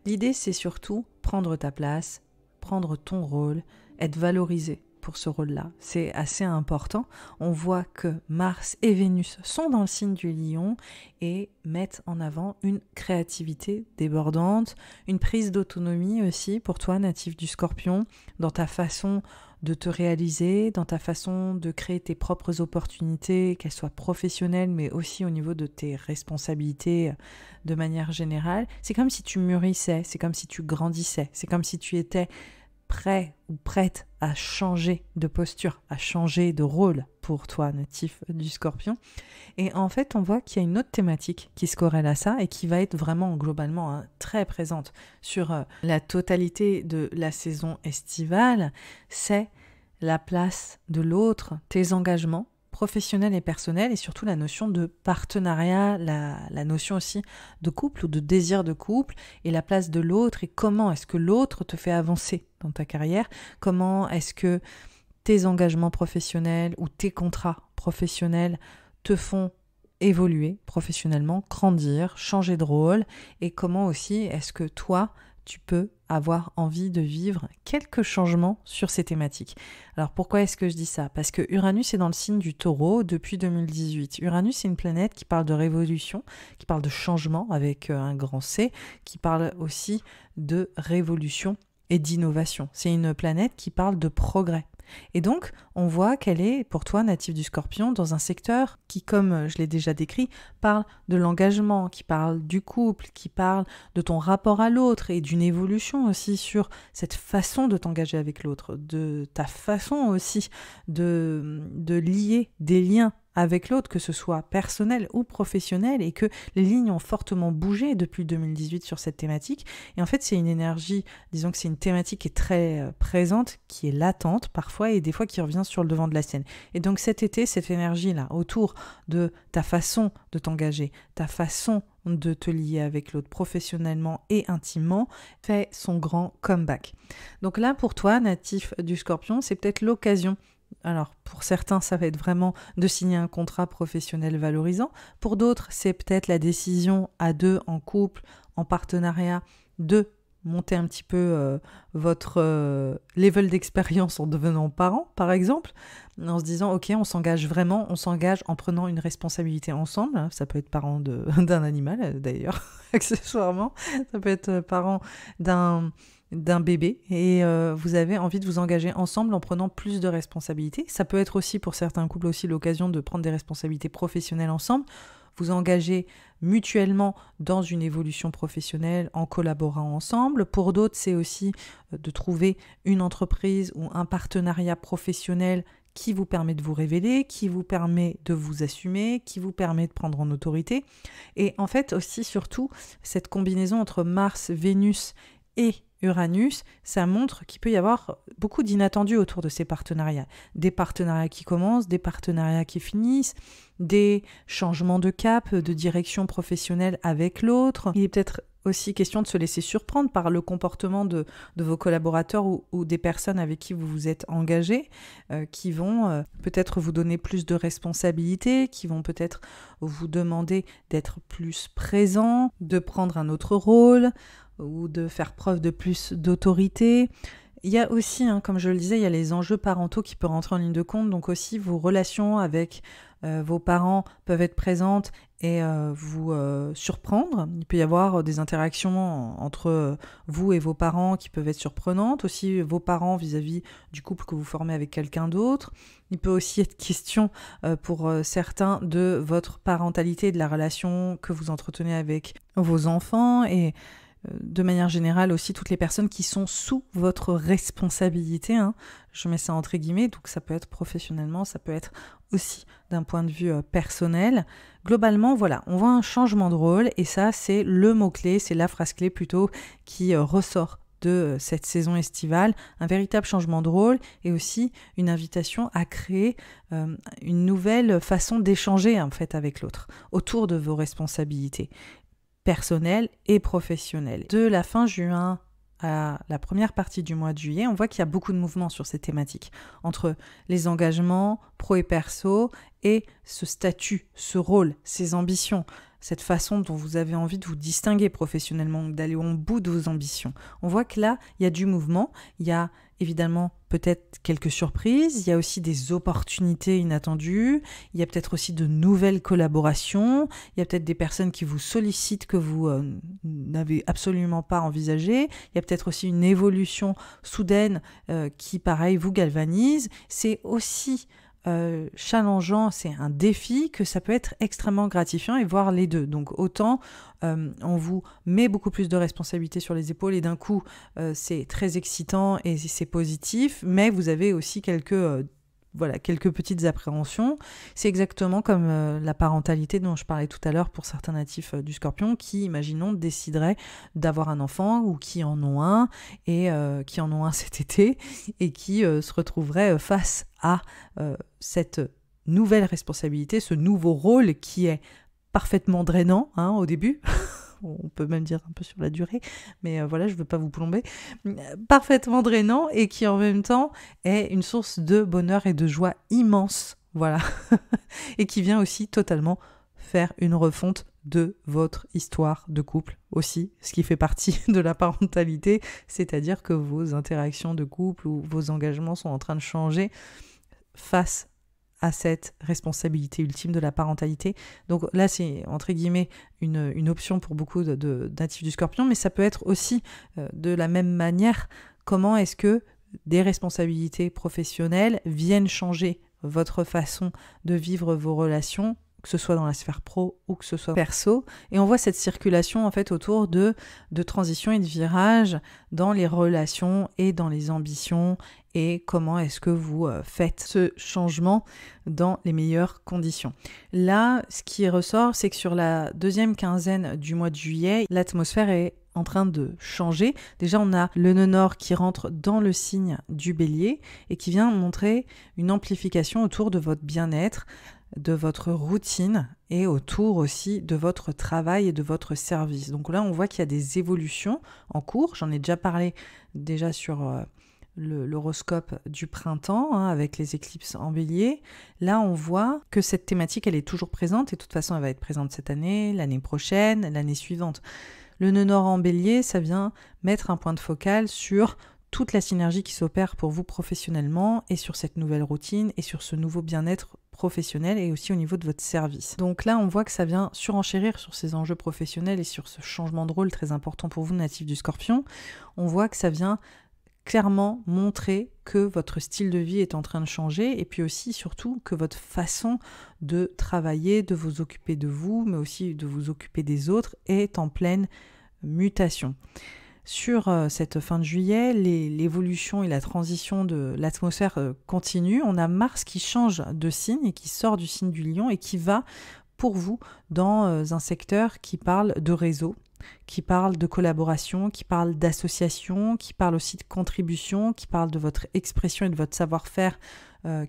L'idée, c'est surtout prendre ta place, prendre ton rôle, être valorisé pour ce rôle-là. C'est assez important. On voit que Mars et Vénus sont dans le signe du Lion et mettent en avant une créativité débordante, une prise d'autonomie aussi pour toi, natif du Scorpion, dans ta façon de te réaliser, dans ta façon de créer tes propres opportunités, qu'elles soient professionnelles, mais aussi au niveau de tes responsabilités de manière générale. C'est comme si tu mûrissais, c'est comme si tu grandissais, c'est comme si tu étais prêt ou prête à changer de posture, à changer de rôle pour toi, natif du Scorpion. Et en fait, on voit qu'il y a une autre thématique qui se corrèle à ça et qui va être vraiment globalement très présente sur la totalité de la saison estivale, c'est la place de l'autre, tes engagements professionnels et personnels et surtout la notion de partenariat, la notion aussi de couple ou de désir de couple et la place de l'autre et comment est-ce que l'autre te fait avancer dans ta carrière, comment est-ce que tes engagements professionnels ou tes contrats professionnels te font évoluer professionnellement, grandir, changer de rôle et comment aussi est-ce que toi tu peux avoir envie de vivre quelques changements sur ces thématiques. Alors pourquoi est-ce que je dis ça ? Parce que Uranus est dans le signe du Taureau depuis 2018. Uranus, c'est une planète qui parle de révolution, qui parle de changement avec un grand C, qui parle aussi de révolution et d'innovation. C'est une planète qui parle de progrès. Et donc, on voit qu'elle est, pour toi, natif du Scorpion, dans un secteur qui, comme je l'ai déjà décrit, parle de l'engagement, qui parle du couple, qui parle de ton rapport à l'autre et d'une évolution aussi sur cette façon de t'engager avec l'autre, de ta façon aussi de lier des liens avec l'autre, que ce soit personnel ou professionnel, et que les lignes ont fortement bougé depuis 2018 sur cette thématique. Et en fait, c'est une énergie, disons que c'est une thématique qui est très présente, qui est latente parfois, et des fois qui revient sur le devant de la scène. Et donc cet été, cette énergie-là, autour de ta façon de t'engager, ta façon de te lier avec l'autre professionnellement et intimement, fait son grand comeback. Donc là, pour toi, natif du Scorpion, c'est peut-être l'occasion. Alors, pour certains, ça va être vraiment de signer un contrat professionnel valorisant. Pour d'autres, c'est peut-être la décision à deux, en couple, en partenariat, de monter un petit peu votre level d'expérience en devenant parent, par exemple, en se disant, ok, on s'engage vraiment, on s'engage en prenant une responsabilité ensemble. Ça peut être parent d'un animal, d'ailleurs, accessoirement. Ça peut être parent d'un bébé et vous avez envie de vous engager ensemble en prenant plus de responsabilités. Ça peut être aussi pour certains couples aussi l'occasion de prendre des responsabilités professionnelles ensemble, vous engager mutuellement dans une évolution professionnelle en collaborant ensemble. Pour d'autres, c'est aussi de trouver une entreprise ou un partenariat professionnel qui vous permet de vous révéler, qui vous permet de vous assumer, qui vous permet de prendre en autorité. Et en fait aussi, surtout, cette combinaison entre Mars, Vénus et Uranus, ça montre qu'il peut y avoir beaucoup d'inattendus autour de ces partenariats. Des partenariats qui commencent, des partenariats qui finissent, des changements de cap, de direction professionnelle avec l'autre. Il est peut-être aussi question de se laisser surprendre par le comportement de vos collaborateurs ou des personnes avec qui vous vous êtes engagés, qui vont peut-être vous donner plus de responsabilités, qui vont peut-être vous demander d'être plus présent, de prendre un autre rôle, ou de faire preuve de plus d'autorité. Il y a aussi, comme je le disais, il y a les enjeux parentaux qui peuvent rentrer en ligne de compte, donc aussi vos relations avec vos parents peuvent être présentes et vous surprendre. Il peut y avoir des interactions entre vous et vos parents qui peuvent être surprenantes, aussi vos parents vis-à-vis du couple que vous formez avec quelqu'un d'autre. Il peut aussi être question pour certains de votre parentalité et de la relation que vous entretenez avec vos enfants et de manière générale aussi toutes les personnes qui sont sous votre responsabilité, hein. Je mets ça entre guillemets, donc ça peut être professionnellement, ça peut être aussi d'un point de vue personnel. Globalement, voilà, on voit un changement de rôle et ça, c'est le mot-clé, c'est la phrase clé plutôt qui ressort de cette saison estivale, un véritable changement de rôle et aussi une invitation à créer une nouvelle façon d'échanger en fait avec l'autre autour de vos responsabilités personnelles et professionnelles. De la fin juin à la première partie du mois de juillet, on voit qu'il y a beaucoup de mouvements sur ces thématiques, entre les engagements pro et perso et ce statut, ce rôle, ces ambitions, cette façon dont vous avez envie de vous distinguer professionnellement, d'aller au bout de vos ambitions. On voit que là, il y a du mouvement, il y a évidemment peut-être quelques surprises, il y a aussi des opportunités inattendues, il y a peut-être aussi de nouvelles collaborations, il y a peut-être des personnes qui vous sollicitent que vous n'avez absolument pas envisagé, il y a peut-être aussi une évolution soudaine qui, pareil, vous galvanise. C'est aussi challengeant, c'est un défi, que ça peut être extrêmement gratifiant et voir les deux. Donc autant on vous met beaucoup plus de responsabilités sur les épaules et d'un coup c'est très excitant et c'est positif, mais vous avez aussi quelques petites appréhensions. C'est exactement comme la parentalité dont je parlais tout à l'heure pour certains natifs du Scorpion qui, imaginons, décideraient d'avoir un enfant ou qui en ont un et qui en ont un cet été et qui se retrouveraient face à cette nouvelle responsabilité, ce nouveau rôle qui est parfaitement drainant au début. On peut même dire un peu sur la durée, mais voilà, je ne veux pas vous plomber, parfaitement drainant et qui en même temps est une source de bonheur et de joie immense, voilà, et qui vient aussi totalement faire une refonte de votre histoire de couple aussi, ce qui fait partie de la parentalité, c'est-à-dire que vos interactions de couple ou vos engagements sont en train de changer face à cette responsabilité ultime de la parentalité. Donc là, c'est entre guillemets une option pour beaucoup de natifs du Scorpion, mais ça peut être aussi de la même manière, comment est-ce que des responsabilités professionnelles viennent changer votre façon de vivre vos relations, que ce soit dans la sphère pro ou que ce soit perso. Et on voit cette circulation en fait autour de transitions et de virages dans les relations et dans les ambitions et comment est-ce que vous faites ce changement dans les meilleures conditions. Là, ce qui ressort, c'est que sur la deuxième quinzaine du mois de juillet, l'atmosphère est en train de changer. Déjà, on a le nœud nord qui rentre dans le signe du Bélier et qui vient montrer une amplification autour de votre bien-être, de votre routine et autour aussi de votre travail et de votre service. Donc là, on voit qu'il y a des évolutions en cours. J'en ai déjà parlé sur l'horoscope du printemps avec les éclipses en Bélier. Là, on voit que cette thématique, elle est toujours présente et de toute façon, elle va être présente cette année, l'année prochaine, l'année suivante. Le nœud nord en Bélier, ça vient mettre un point de focal sur toute la synergie qui s'opère pour vous professionnellement et sur cette nouvelle routine et sur ce nouveau bien-être professionnel et aussi au niveau de votre service. Donc là, on voit que ça vient surenchérir sur ces enjeux professionnels et sur ce changement de rôle très important pour vous, natifs du Scorpion. On voit que ça vient clairement montrer que votre style de vie est en train de changer et puis aussi surtout que votre façon de travailler, de vous occuper de vous, mais aussi de vous occuper des autres est en pleine mutation. Sur cette fin de juillet, l'évolution et la transition de l'atmosphère continue. On a Mars qui change de signe et qui sort du signe du Lion et qui va pour vous dans un secteur qui parle de réseau, qui parle de collaboration, qui parle d'association, qui parle aussi de contribution, qui parle de votre expression et de votre savoir-faire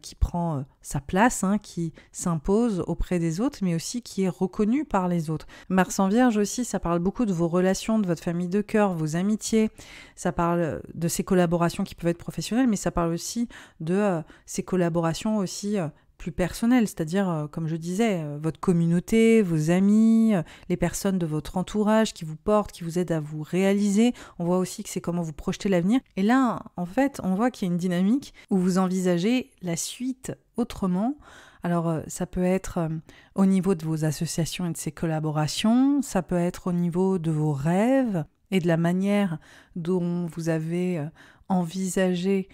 qui prend sa place, qui s'impose auprès des autres, mais aussi qui est reconnu par les autres. Mars en Vierge aussi, ça parle beaucoup de vos relations, de votre famille de cœur, vos amitiés, ça parle de ces collaborations qui peuvent être professionnelles, mais ça parle aussi de ces collaborations aussi plus personnel, c'est-à-dire, comme je disais, votre communauté, vos amis, les personnes de votre entourage qui vous portent, qui vous aident à vous réaliser. On voit aussi que c'est comment vous projetez l'avenir. Et là, en fait, on voit qu'il y a une dynamique où vous envisagez la suite autrement. Alors, ça peut être au niveau de vos associations et de ces collaborations, ça peut être au niveau de vos rêves et de la manière dont vous avez envisagé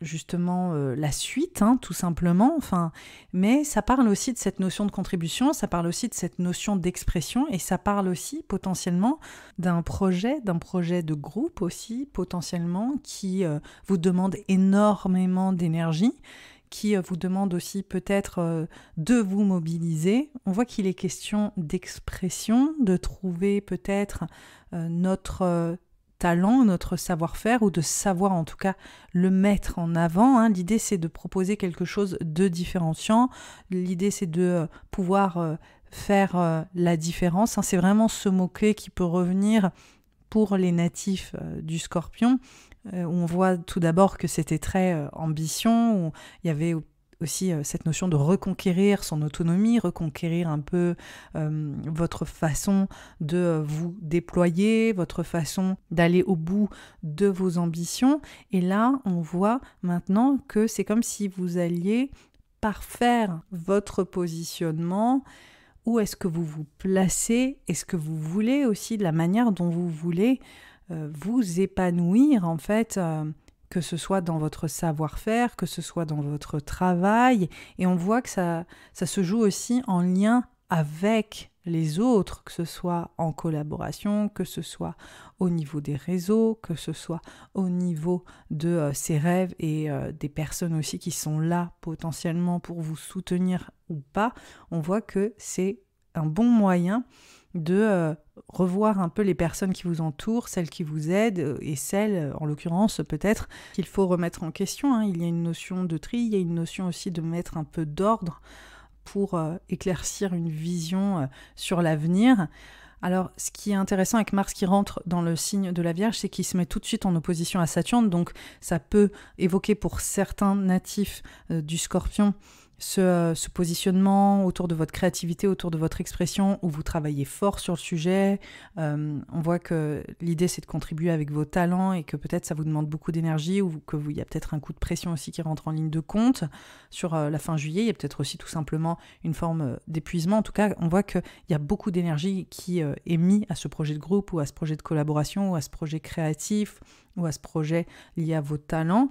justement la suite, tout simplement. Mais ça parle aussi de cette notion de contribution, ça parle aussi de cette notion d'expression, et ça parle aussi potentiellement d'un projet de groupe aussi, potentiellement, qui vous demande énormément d'énergie, qui vous demande aussi peut-être de vous mobiliser. On voit qu'il est question d'expression, de trouver peut-être notre talent, notre savoir-faire, ou de savoir en tout cas le mettre en avant. L'idée, c'est de proposer quelque chose de différenciant. L'idée, c'est de pouvoir faire la différence. C'est vraiment ce mot-clé qui peut revenir pour les natifs du Scorpion. On voit tout d'abord que c'était très ambition, où il y avait aussi cette notion de reconquérir son autonomie, reconquérir un peu votre façon de vous déployer, votre façon d'aller au bout de vos ambitions. Et là, on voit maintenant que c'est comme si vous alliez parfaire votre positionnement. Où est-ce que vous vous placez? Est-ce que vous voulez aussi, de la manière dont vous voulez vous épanouir, en fait, que ce soit dans votre savoir-faire, que ce soit dans votre travail. Et on voit que ça se joue aussi en lien avec les autres, que ce soit en collaboration, que ce soit au niveau des réseaux, que ce soit au niveau de ses rêves et des personnes aussi qui sont là potentiellement pour vous soutenir ou pas. On voit que c'est un bon moyen de revoir un peu les personnes qui vous entourent, celles qui vous aident et celles, en l'occurrence, peut-être qu'il faut remettre en question. Il y a une notion de tri, il y a une notion aussi de mettre un peu d'ordre pour éclaircir une vision sur l'avenir. Alors, ce qui est intéressant avec Mars qui rentre dans le signe de la Vierge, c'est qu'il se met tout de suite en opposition à Saturne, donc ça peut évoquer pour certains natifs du Scorpion ce positionnement autour de votre créativité, autour de votre expression, où vous travaillez fort sur le sujet. On voit que l'idée, c'est de contribuer avec vos talents et que peut-être ça vous demande beaucoup d'énergie, ou qu'il y a peut-être un coup de pression aussi qui rentre en ligne de compte sur la fin juillet. Il y a peut-être aussi tout simplement une forme d'épuisement. En tout cas, on voit qu'il y a beaucoup d'énergie qui est mise à ce projet de groupe ou à ce projet de collaboration ou à ce projet créatif ou à ce projet lié à vos talents.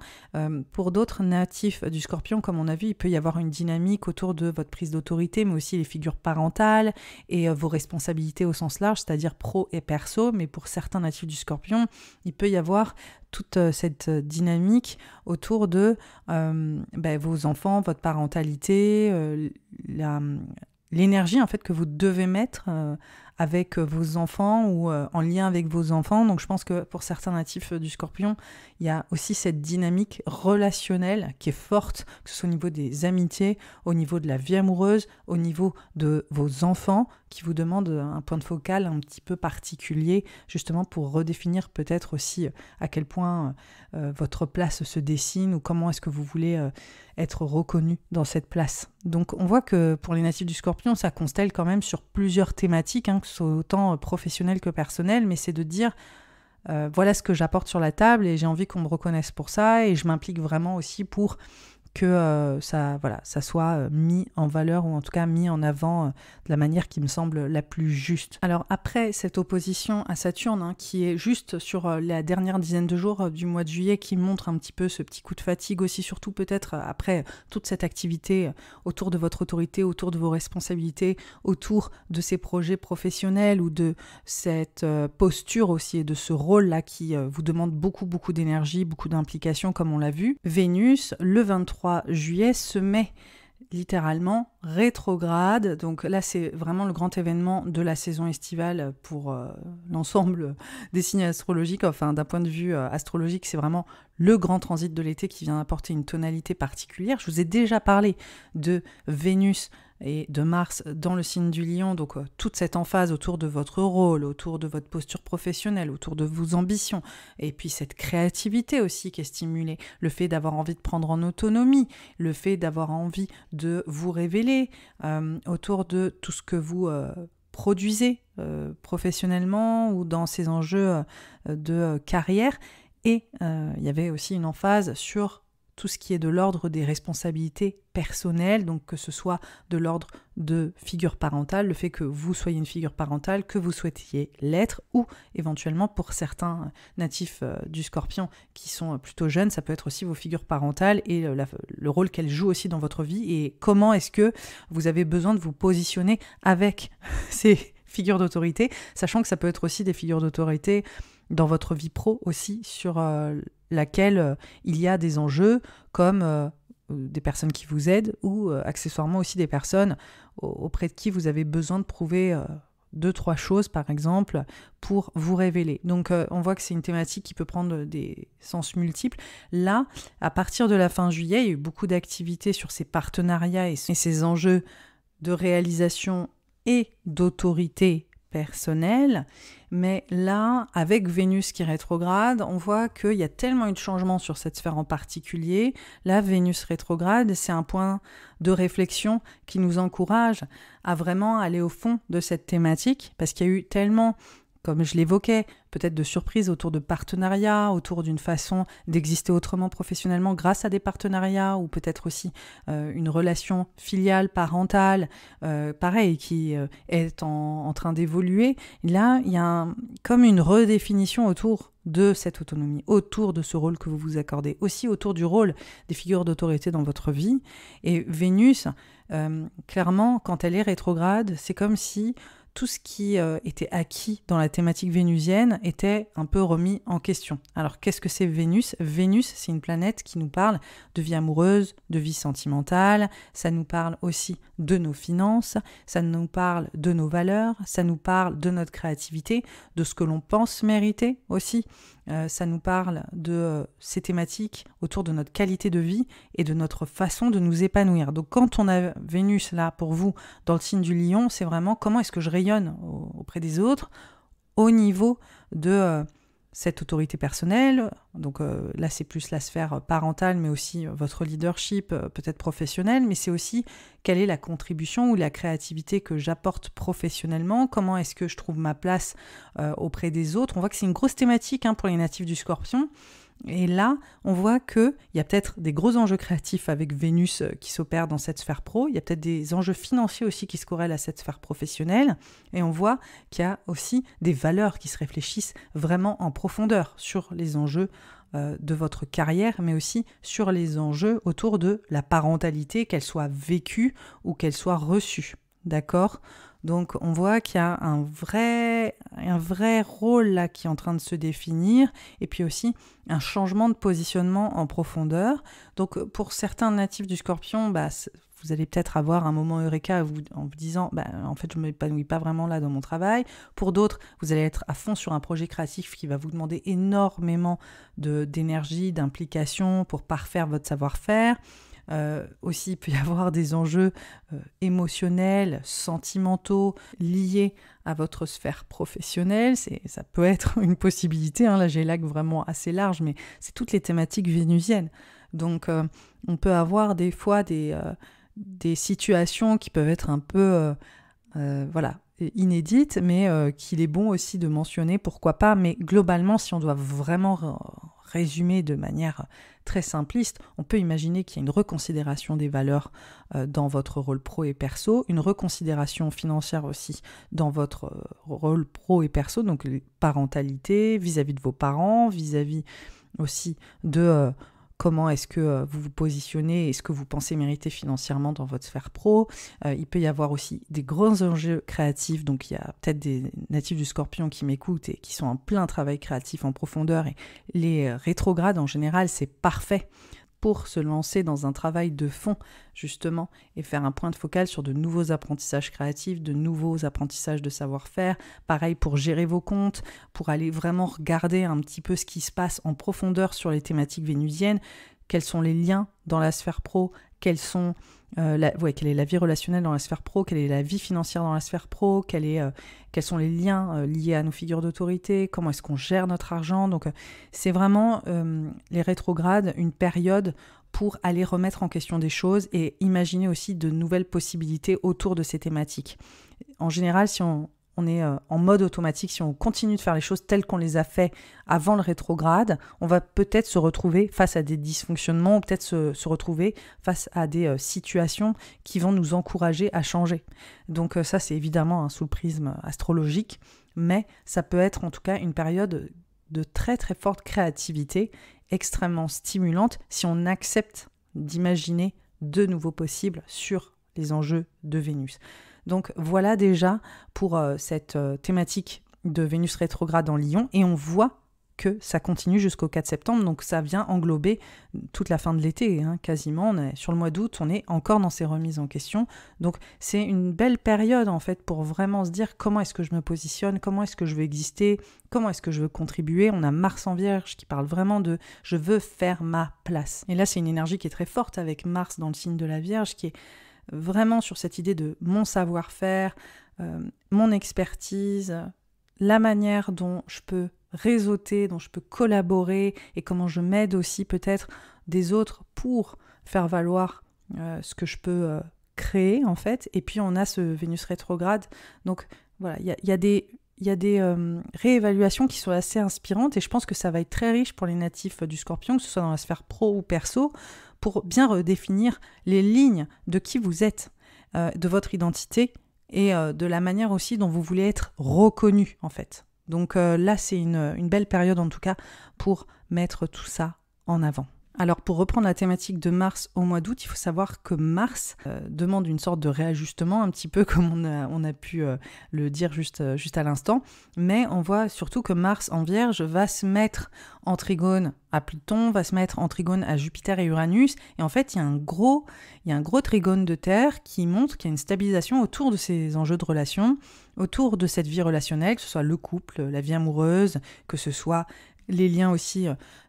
Pour d'autres natifs du Scorpion, comme on a vu, il peut y avoir une dynamique autour de votre prise d'autorité, mais aussi les figures parentales et vos responsabilités au sens large, c'est-à-dire pro et perso. Mais pour certains natifs du Scorpion, il peut y avoir toute cette dynamique autour de vos enfants, votre parentalité, l'énergie en fait que vous devez mettre avec vos enfants ou en lien avec vos enfants. Donc je pense que pour certains natifs du Scorpion, il y a aussi cette dynamique relationnelle qui est forte, que ce soit au niveau des amitiés, au niveau de la vie amoureuse, au niveau de vos enfants, qui vous demandent un point de focal un petit peu particulier, justement pour redéfinir peut-être aussi à quel point votre place se dessine, ou comment est-ce que vous voulez être reconnu dans cette place. Donc on voit que pour les natifs du Scorpion, ça constelle quand même sur plusieurs thématiques, que ce soit autant professionnelles que personnelles, mais c'est de dire voilà ce que j'apporte sur la table et j'ai envie qu'on me reconnaisse pour ça, et je m'implique vraiment aussi pour que ça soit mis en valeur, ou en tout cas mis en avant de la manière qui me semble la plus juste. Alors après cette opposition à Saturne, qui est juste sur la dernière dizaine de jours du mois de juillet, qui montre un petit peu ce petit coup de fatigue aussi, surtout peut-être après toute cette activité autour de votre autorité, autour de vos responsabilités, autour de ces projets professionnels, ou de cette posture aussi et de ce rôle-là qui vous demande beaucoup d'énergie, beaucoup d'implication, comme on l'a vu. Vénus, le 23 juillet, se met littéralement rétrograde. Donc là, c'est vraiment le grand événement de la saison estivale pour l'ensemble des signes astrologiques. Enfin, d'un point de vue astrologique, c'est vraiment le grand transit de l'été qui vient apporter une tonalité particulière. Je vous ai déjà parlé de Vénus et de Mars dans le signe du Lion, donc toute cette emphase autour de votre rôle, autour de votre posture professionnelle, autour de vos ambitions, et puis cette créativité aussi qui est stimulée, le fait d'avoir envie de prendre en autonomie, le fait d'avoir envie de vous révéler autour de tout ce que vous produisez professionnellement ou dans ces enjeux de carrière. Et il y avait aussi une emphase sur tout ce qui est de l'ordre des responsabilités personnelles, donc que ce soit de l'ordre de figure parentale, le fait que vous soyez une figure parentale, que vous souhaitiez l'être, ou éventuellement pour certains natifs du Scorpion qui sont plutôt jeunes, ça peut être aussi vos figures parentales et le rôle qu'elles jouent aussi dans votre vie, et comment est-ce que vous avez besoin de vous positionner avec ces figures d'autorité, sachant que ça peut être aussi des figures d'autorité dans votre vie pro aussi, sur laquelle il y a des enjeux comme des personnes qui vous aident ou accessoirement aussi des personnes auprès de qui vous avez besoin de prouver 2-3 choses par exemple pour vous révéler. Donc on voit que c'est une thématique qui peut prendre des sens multiples. Là, à partir de la fin juillet, il y a eu beaucoup d'activités sur ces partenariats et ces enjeux de réalisation et d'autorité personnelle, mais là, avec Vénus qui rétrograde, on voit qu'il y a tellement eu de changements sur cette sphère en particulier. Là, Vénus rétrograde, c'est un point de réflexion qui nous encourage à vraiment aller au fond de cette thématique, parce qu'il y a eu tellement, comme je l'évoquais, peut-être de surprises autour de partenariats, autour d'une façon d'exister autrement professionnellement grâce à des partenariats, ou peut-être aussi une relation filiale, parentale, pareil, qui est en train d'évoluer. Là, il y a comme une redéfinition autour de cette autonomie, autour de ce rôle que vous vous accordez, aussi autour du rôle des figures d'autorité dans votre vie. Et Vénus, clairement, quand elle est rétrograde, c'est comme si tout ce qui était acquis dans la thématique vénusienne était un peu remis en question. Alors, qu'est-ce que c'est Vénus ? Vénus, c'est une planète qui nous parle de vie amoureuse, de vie sentimentale, ça nous parle aussi de nos finances, ça nous parle de nos valeurs, ça nous parle de notre créativité, de ce que l'on pense mériter aussi. Ça nous parle de ces thématiques autour de notre qualité de vie et de notre façon de nous épanouir. Donc quand on a Vénus là pour vous dans le signe du Lion, c'est vraiment comment est-ce que je rayonne auprès des autres au niveau de cette autorité personnelle. Donc là c'est plus la sphère parentale, mais aussi votre leadership peut-être professionnel, mais c'est aussi quelle est la contribution ou la créativité que j'apporte professionnellement, comment est-ce que je trouve ma place auprès des autres. On voit que c'est une grosse thématique pour les natifs du Scorpion. Et là, on voit qu'il y a peut-être des gros enjeux créatifs avec Vénus qui s'opèrent dans cette sphère pro. Il y a peut-être des enjeux financiers aussi qui se corrèlent à cette sphère professionnelle. Et on voit qu'il y a aussi des valeurs qui se réfléchissent vraiment en profondeur sur les enjeux de votre carrière, mais aussi sur les enjeux autour de la parentalité, qu'elle soit vécue ou qu'elle soit reçue. D'accord ? Donc on voit qu'il y a un vrai rôle là qui est en train de se définir, et puis aussi un changement de positionnement en profondeur. Donc pour certains natifs du Scorpion, vous allez peut-être avoir un moment eureka en vous disant en fait je ne m'épanouis pas vraiment là dans mon travail. Pour d'autres, vous allez être à fond sur un projet créatif qui va vous demander énormément d'énergie, d'implication pour parfaire votre savoir-faire. Aussi, il peut y avoir des enjeux émotionnels, sentimentaux, liés à votre sphère professionnelle. Ça peut être une possibilité. Là, j'ai l'axe vraiment assez large, mais c'est toutes les thématiques vénusiennes. Donc, on peut avoir des fois des situations qui peuvent être un peu inédites, mais qu'il est bon aussi de mentionner, pourquoi pas. Mais globalement, si on doit vraiment résumer de manière très simpliste, on peut imaginer qu'il y a une reconsidération des valeurs dans votre rôle pro et perso, une reconsidération financière aussi dans votre rôle pro et perso, donc parentalité vis-à-vis de vos parents, vis-à-vis aussi de comment est-ce que vous vous positionnez et ce que vous pensez mériter financièrement dans votre sphère pro. Il peut y avoir aussi des gros enjeux créatifs, donc il y a peut-être des natifs du Scorpion qui m'écoutent et qui sont en plein travail créatif en profondeur, et les rétrogrades en général c'est parfait pour se lancer dans un travail de fond justement et faire un point de focal sur de nouveaux apprentissages créatifs, de nouveaux apprentissages de savoir-faire. Pareil pour gérer vos comptes, pour aller vraiment regarder un petit peu ce qui se passe en profondeur sur les thématiques vénusiennes, quels sont les liens dans la sphère pro, quelle est la vie relationnelle dans la sphère pro, quelle est la vie financière dans la sphère pro, quels sont les liens liés à nos figures d'autorité, comment est-ce qu'on gère notre argent. Donc c'est vraiment les rétrogrades, une période pour aller remettre en question des choses et imaginer aussi de nouvelles possibilités autour de ces thématiques. En général, si on on est en mode automatique, si on continue de faire les choses telles qu'on les a fait avant le rétrograde, on va peut-être se retrouver face à des dysfonctionnements ou peut-être se retrouver face à des situations qui vont nous encourager à changer. Donc ça, c'est évidemment sous le prisme astrologique, mais ça peut être en tout cas une période de très très forte créativité, extrêmement stimulante si on accepte d'imaginer de nouveaux possibles sur les enjeux de Vénus. Donc voilà déjà pour cette thématique de Vénus rétrograde en Lion, et on voit que ça continue jusqu'au 4 septembre, donc ça vient englober toute la fin de l'été, quasiment. On est sur le mois d'août, on est encore dans ces remises en question. Donc c'est une belle période en fait pour vraiment se dire comment est-ce que je me positionne, comment est-ce que je veux exister, comment est-ce que je veux contribuer. On a Mars en Vierge qui parle vraiment de « je veux faire ma place ». Et là, c'est une énergie qui est très forte avec Mars dans le signe de la Vierge, qui est vraiment sur cette idée de mon savoir-faire, mon expertise, la manière dont je peux réseauter, dont je peux collaborer et comment je m'aide aussi peut-être des autres pour faire valoir ce que je peux créer en fait. Et puis on a ce Vénus rétrograde. Donc voilà, il y a des réévaluations qui sont assez inspirantes et je pense que ça va être très riche pour les natifs du Scorpion, que ce soit dans la sphère pro ou perso, pour bien redéfinir les lignes de qui vous êtes, de votre identité et de la manière aussi dont vous voulez être reconnu en fait. Donc là, c'est une belle période en tout cas pour mettre tout ça en avant. Alors pour reprendre la thématique de Mars au mois d'août, il faut savoir que Mars demande une sorte de réajustement, un petit peu comme on a pu le dire juste à l'instant, mais on voit surtout que Mars en Vierge va se mettre en trigone à Pluton, va se mettre en trigone à Jupiter et Uranus, et en fait il y a un gros trigone de Terre qui montre qu'il y a une stabilisation autour de ces enjeux de relations, autour de cette vie relationnelle, que ce soit le couple, la vie amoureuse, que ce soit les liens aussi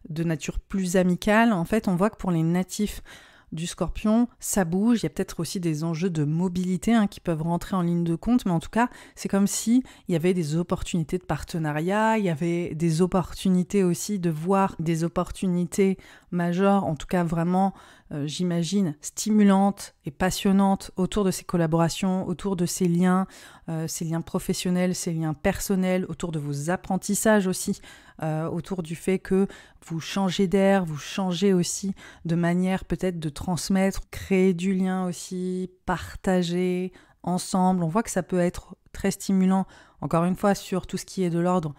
de nature plus amicale. En fait, on voit que pour les natifs du Scorpion, ça bouge. Il y a peut-être aussi des enjeux de mobilité qui peuvent rentrer en ligne de compte, mais en tout cas, c'est comme si il y avait des opportunités de partenariat, il y avait des opportunités aussi de voir des opportunités majeures, en tout cas vraiment, j'imagine, stimulantes et passionnantes autour de ces collaborations, autour de ces liens professionnels, ces liens personnels, autour de vos apprentissages aussi, autour du fait que vous changez d'air, vous changez aussi de manière peut-être de transmettre, créer du lien aussi, partager ensemble. On voit que ça peut être très stimulant, encore une fois, sur tout ce qui est de l'ordre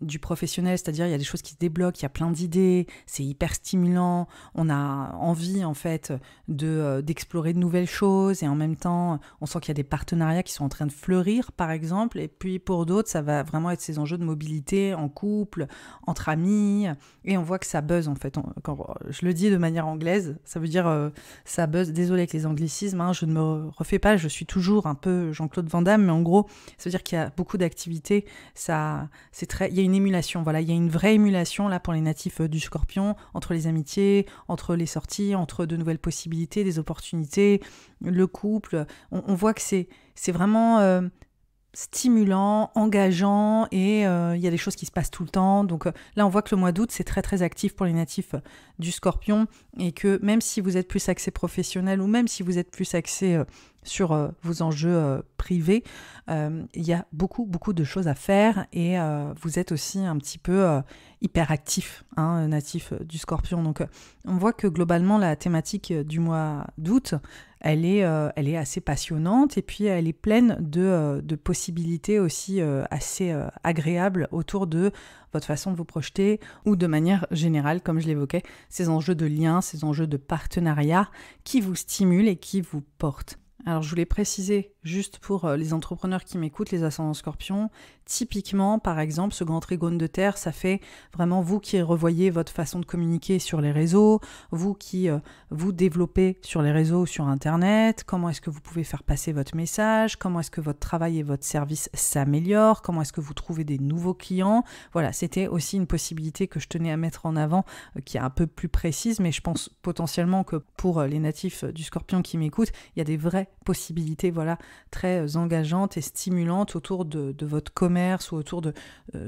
du professionnel, c'est-à-dire il y a des choses qui se débloquent, il y a plein d'idées, c'est hyper stimulant, on a envie en fait d'explorer de nouvelles choses et en même temps on sent qu'il y a des partenariats qui sont en train de fleurir par exemple, et puis pour d'autres ça va vraiment être ces enjeux de mobilité en couple, entre amis, et on voit que ça buzz en fait. Quand je le dis de manière anglaise, ça veut dire ça buzz, désolé avec les anglicismes, je ne me refais pas, je suis toujours un peu Jean-Claude Van Damme, mais en gros ça veut dire qu'il y a beaucoup d'activités, il y a une émulation, voilà, il y a une vraie émulation là pour les natifs du Scorpion, entre les amitiés, entre les sorties, entre de nouvelles possibilités, des opportunités, le couple. On voit que c'est vraiment stimulant, engageant, et il y a des choses qui se passent tout le temps. Donc là, on voit que le mois d'août, c'est très très actif pour les natifs du Scorpion, et que même si vous êtes plus axé professionnel ou même si vous êtes plus axé sur vos enjeux privés, il y a beaucoup de choses à faire, et vous êtes aussi un petit peu hyperactif, natif du Scorpion. Donc on voit que globalement la thématique du mois d'août, elle est assez passionnante, et puis elle est pleine de possibilités aussi assez agréables autour de votre façon de vous projeter, ou de manière générale, comme je l'évoquais, ces enjeux de lien, ces enjeux de partenariat qui vous stimulent et qui vous portent. Alors je voulais préciser, juste pour les entrepreneurs qui m'écoutent, les ascendants Scorpions, typiquement, par exemple, ce grand trigone de Terre, ça fait vraiment vous qui revoyez votre façon de communiquer sur les réseaux, vous qui vous développez sur les réseaux, sur Internet, comment est-ce que vous pouvez faire passer votre message, comment est-ce que votre travail et votre service s'améliorent, comment est-ce que vous trouvez des nouveaux clients. Voilà, c'était aussi une possibilité que je tenais à mettre en avant, qui est un peu plus précise, mais je pense potentiellement que pour les natifs du Scorpion qui m'écoutent, il y a des vraies possibilités, voilà, très engageantes et stimulantes autour de votre commerce ou autour de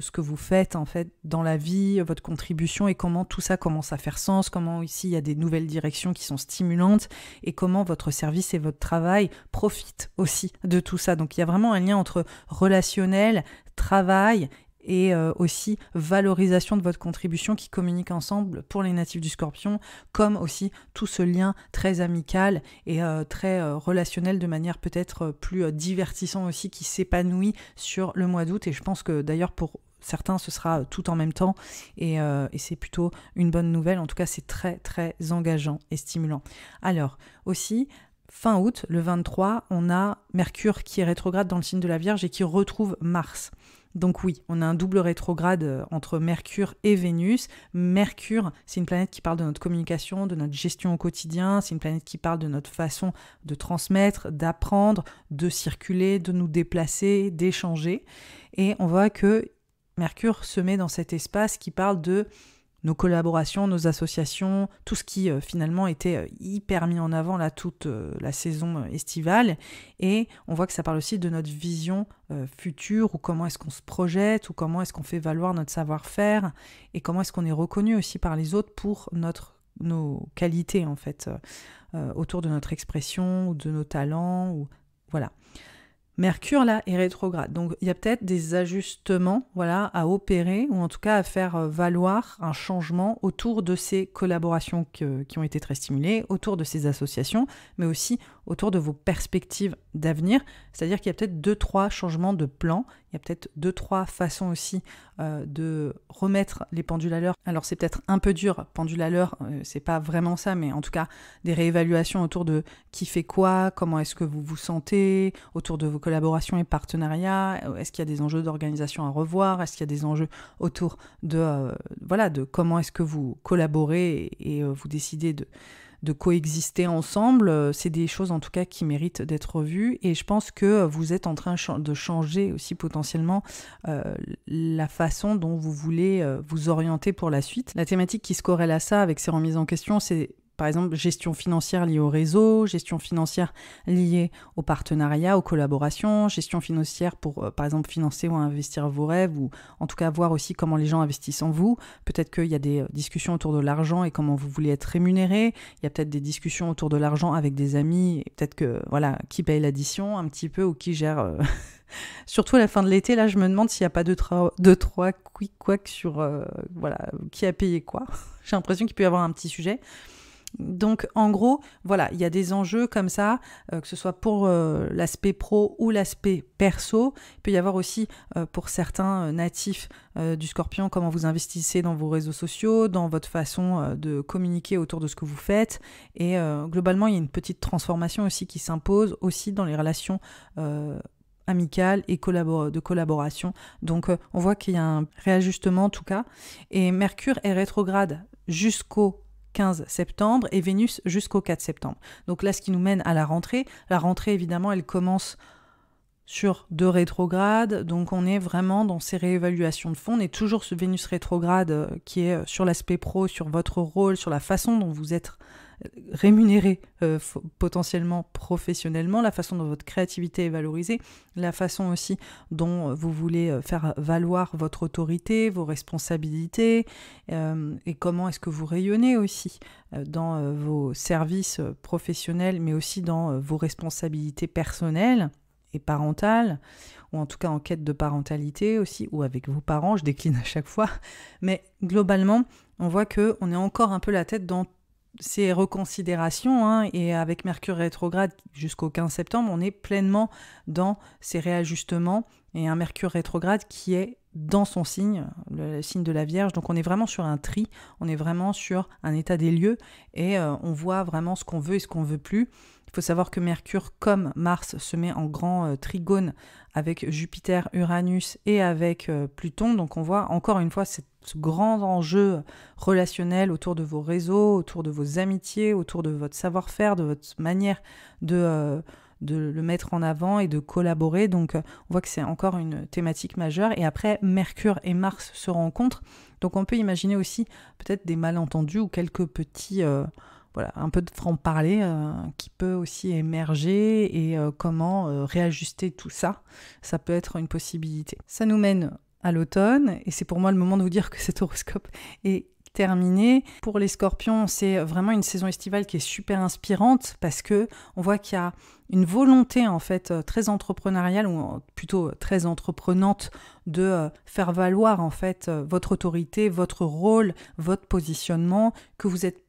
ce que vous faites en fait dans la vie, votre contribution et comment tout ça commence à faire sens, comment ici il y a des nouvelles directions qui sont stimulantes et comment votre service et votre travail profitent aussi de tout ça. Donc il y a vraiment un lien entre relationnel, travail et aussi valorisation de votre contribution qui communiquent ensemble pour les natifs du Scorpion, comme aussi tout ce lien très amical et très relationnel de manière peut-être plus divertissant aussi qui s'épanouit sur le mois d'août. Et je pense que d'ailleurs pour certains ce sera tout en même temps et c'est plutôt une bonne nouvelle. En tout cas c'est très très engageant et stimulant. Alors aussi fin août, le 23, on a Mercure qui est rétrograde dans le signe de la Vierge et qui retrouve Mars. Donc oui, on a un double rétrograde entre Mercure et Vénus. Mercure, c'est une planète qui parle de notre communication, de notre gestion au quotidien. C'est une planète qui parle de notre façon de transmettre, d'apprendre, de circuler, de nous déplacer, d'échanger. Et on voit que Mercure se met dans cet espace qui parle de nos collaborations, nos associations, tout ce qui finalement était hyper mis en avant là toute la saison estivale. Et on voit que ça parle aussi de notre vision future, ou comment est-ce qu'on se projette, ou comment est-ce qu'on fait valoir notre savoir-faire, et comment est-ce qu'on est reconnu aussi par les autres pour nos qualités en fait, autour de notre expression, ou de nos talents, ou voilà. Mercure, là, est rétrograde. Donc, il y a peut-être des ajustements à opérer ou en tout cas à faire valoir un changement autour de ces collaborations qui ont été très stimulées, autour de ces associations, mais aussi autour de vos perspectives d'avenir. C'est-à-dire qu'il y a peut-être 2-3 changements de plan. Il y a peut-être 2-3 façons aussi de remettre les pendules à l'heure. Alors, c'est peut-être un peu dur, pendule à l'heure, c'est pas vraiment ça, mais en tout cas, des réévaluations autour de qui fait quoi, comment est-ce que vous vous sentez, autour de vos collaborations et partenariats, est-ce qu'il y a des enjeux d'organisation à revoir, est-ce qu'il y a des enjeux autour de comment est-ce que vous collaborez et vous décidez de coexister ensemble. C'est des choses en tout cas qui méritent d'être revues et je pense que vous êtes en train de changer aussi potentiellement la façon dont vous voulez vous orienter pour la suite. La thématique qui se corrèle à ça avec ces remises en question, c'est par exemple, gestion financière liée au réseau, gestion financière liée au partenariat, aux collaborations, gestion financière pour, par exemple, financer ou investir vos rêves, ou en tout cas voir aussi comment les gens investissent en vous. Peut-être qu'il y a des discussions autour de l'argent et comment vous voulez être rémunéré. Il y a peut-être des discussions autour de l'argent avec des amis, et peut-être que, qui paye l'addition un petit peu ou qui gère... Surtout à la fin de l'été, là, je me demande s'il n'y a pas 2-3 quick-quack sur qui a payé quoi. J'ai l'impression qu'il peut y avoir un petit sujet. Donc en gros, il y a des enjeux comme ça, que ce soit pour l'aspect pro ou l'aspect perso. Il peut y avoir aussi pour certains natifs du Scorpion, comment vous investissez dans vos réseaux sociaux, dans votre façon de communiquer autour de ce que vous faites. Et globalement, il y a une petite transformation aussi qui s'impose aussi dans les relations amicale et de collaboration. Donc on voit qu'il y a un réajustement en tout cas. Et Mercure est rétrograde jusqu'au 15 septembre et Vénus jusqu'au 4 septembre. Donc là, ce qui nous mène à la rentrée. La rentrée, évidemment, elle commence sur 2 rétrogrades. Donc on est vraiment dans ces réévaluations de fond. On est toujours sur Vénus rétrograde qui est sur l'aspect pro, sur votre rôle, sur la façon dont vous êtes rémunéré potentiellement professionnellement, la façon dont votre créativité est valorisée, la façon aussi dont vous voulez faire valoir votre autorité, vos responsabilités, et comment est-ce que vous rayonnez aussi dans vos services professionnels, mais aussi dans vos responsabilités personnelles et parentales, ou en tout cas en quête de parentalité aussi, ou avec vos parents, je décline à chaque fois, mais globalement, on voit qu'on est encore un peu la tête dans ces reconsidérations, et avec Mercure rétrograde jusqu'au 15 septembre, on est pleinement dans ces réajustements, et un Mercure rétrograde qui est dans son signe, le signe de la Vierge, donc on est vraiment sur un tri, on est vraiment sur un état des lieux, et on voit vraiment ce qu'on veut et ce qu'on veut plus. Il faut savoir que Mercure, comme Mars, se met en grand trigone avec Jupiter, Uranus et avec Pluton. Donc on voit encore une fois ce grand enjeu relationnel autour de vos réseaux, autour de vos amitiés, autour de votre savoir-faire, de votre manière de le mettre en avant et de collaborer. Donc on voit que c'est encore une thématique majeure. Et après, Mercure et Mars se rencontrent. Donc on peut imaginer aussi peut-être des malentendus ou quelques petits... voilà, un peu de franc-parler qui peut aussi émerger et comment réajuster tout ça. Ça peut être une possibilité. Ça nous mène à l'automne et c'est pour moi le moment de vous dire que cet horoscope est terminé. Pour les Scorpions, c'est vraiment une saison estivale qui est super inspirante parce que on voit qu'il y a une volonté en fait très entrepreneuriale ou plutôt très entreprenante de faire valoir en fait votre autorité, votre rôle, votre positionnement, que vous êtes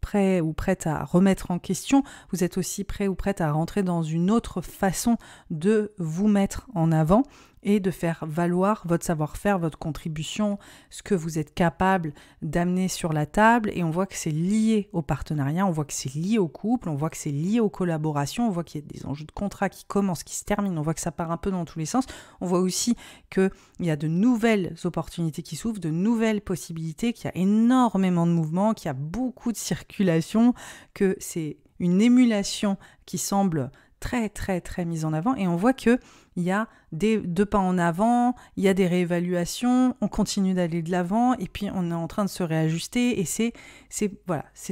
prêt ou prête à remettre en question, vous êtes aussi prêt ou prête à rentrer dans une autre façon de vous mettre en avant et de faire valoir votre savoir-faire, votre contribution, ce que vous êtes capable d'amener sur la table. Et on voit que c'est lié au partenariat, on voit que c'est lié au couple, on voit que c'est lié aux collaborations, on voit qu'il y a des enjeux de contrat qui commencent, qui se terminent, on voit que ça part un peu dans tous les sens. On voit aussi qu'il y a de nouvelles opportunités qui s'ouvrent, de nouvelles possibilités, qu'il y a énormément de mouvements, qu'il y a beaucoup de circulation, que c'est une émulation qui semble très, très, très mise en avant. Et on voit qu'il y a deux pas en avant, il y a des réévaluations, on continue d'aller de l'avant et puis on est en train de se réajuster. Et c'est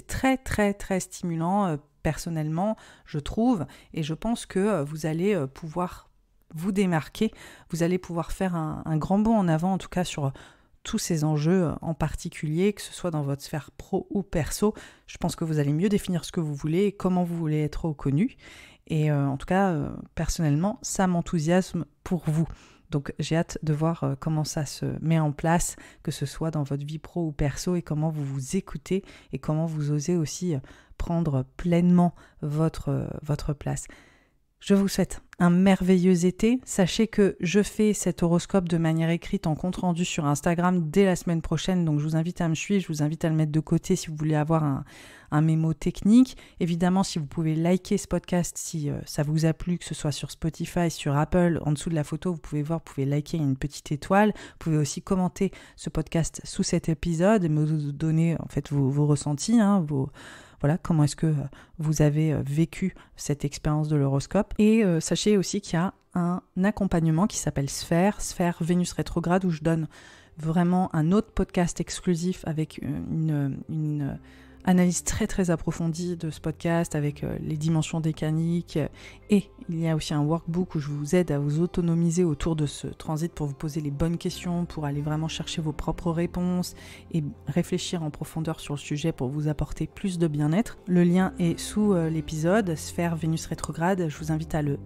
très, très, très stimulant personnellement, je trouve. Et je pense que vous allez pouvoir vous démarquer, vous allez pouvoir faire un grand bond en avant, en tout cas sur tous ces enjeux en particulier, que ce soit dans votre sphère pro ou perso. Je pense que vous allez mieux définir ce que vous voulez et comment vous voulez être reconnu. Et en tout cas, personnellement, ça m'enthousiasme pour vous. Donc j'ai hâte de voir comment ça se met en place, que ce soit dans votre vie pro ou perso, et comment vous vous écoutez et comment vous osez aussi prendre pleinement votre place. Je vous souhaite un merveilleux été. Sachez que je fais cet horoscope de manière écrite en compte-rendu sur Instagram dès la semaine prochaine. Donc je vous invite à me suivre, je vous invite à le mettre de côté si vous voulez avoir un mémo technique. Évidemment, si vous pouvez liker ce podcast, si ça vous a plu, que ce soit sur Spotify, sur Apple, en dessous de la photo, vous pouvez voir, vous pouvez liker une petite étoile. Vous pouvez aussi commenter ce podcast sous cet épisode et me donner en fait vos ressentis, voilà, comment est-ce que vous avez vécu cette expérience de l'horoscope. Et sachez aussi qu'il y a un accompagnement qui s'appelle Sphère Vénus rétrograde, où je donne vraiment un autre podcast exclusif avec une analyse très très approfondie de ce podcast avec les dimensions décaniques, et il y a aussi un workbook où je vous aide à vous autonomiser autour de ce transit pour vous poser les bonnes questions, pour aller vraiment chercher vos propres réponses et réfléchir en profondeur sur le sujet pour vous apporter plus de bien-être. Le lien est sous l'épisode Sphère Vénus rétrograde. Je vous invite à le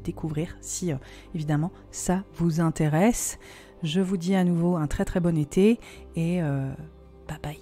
découvrir si évidemment ça vous intéresse. Je vous dis à nouveau un très très bon été et bye bye.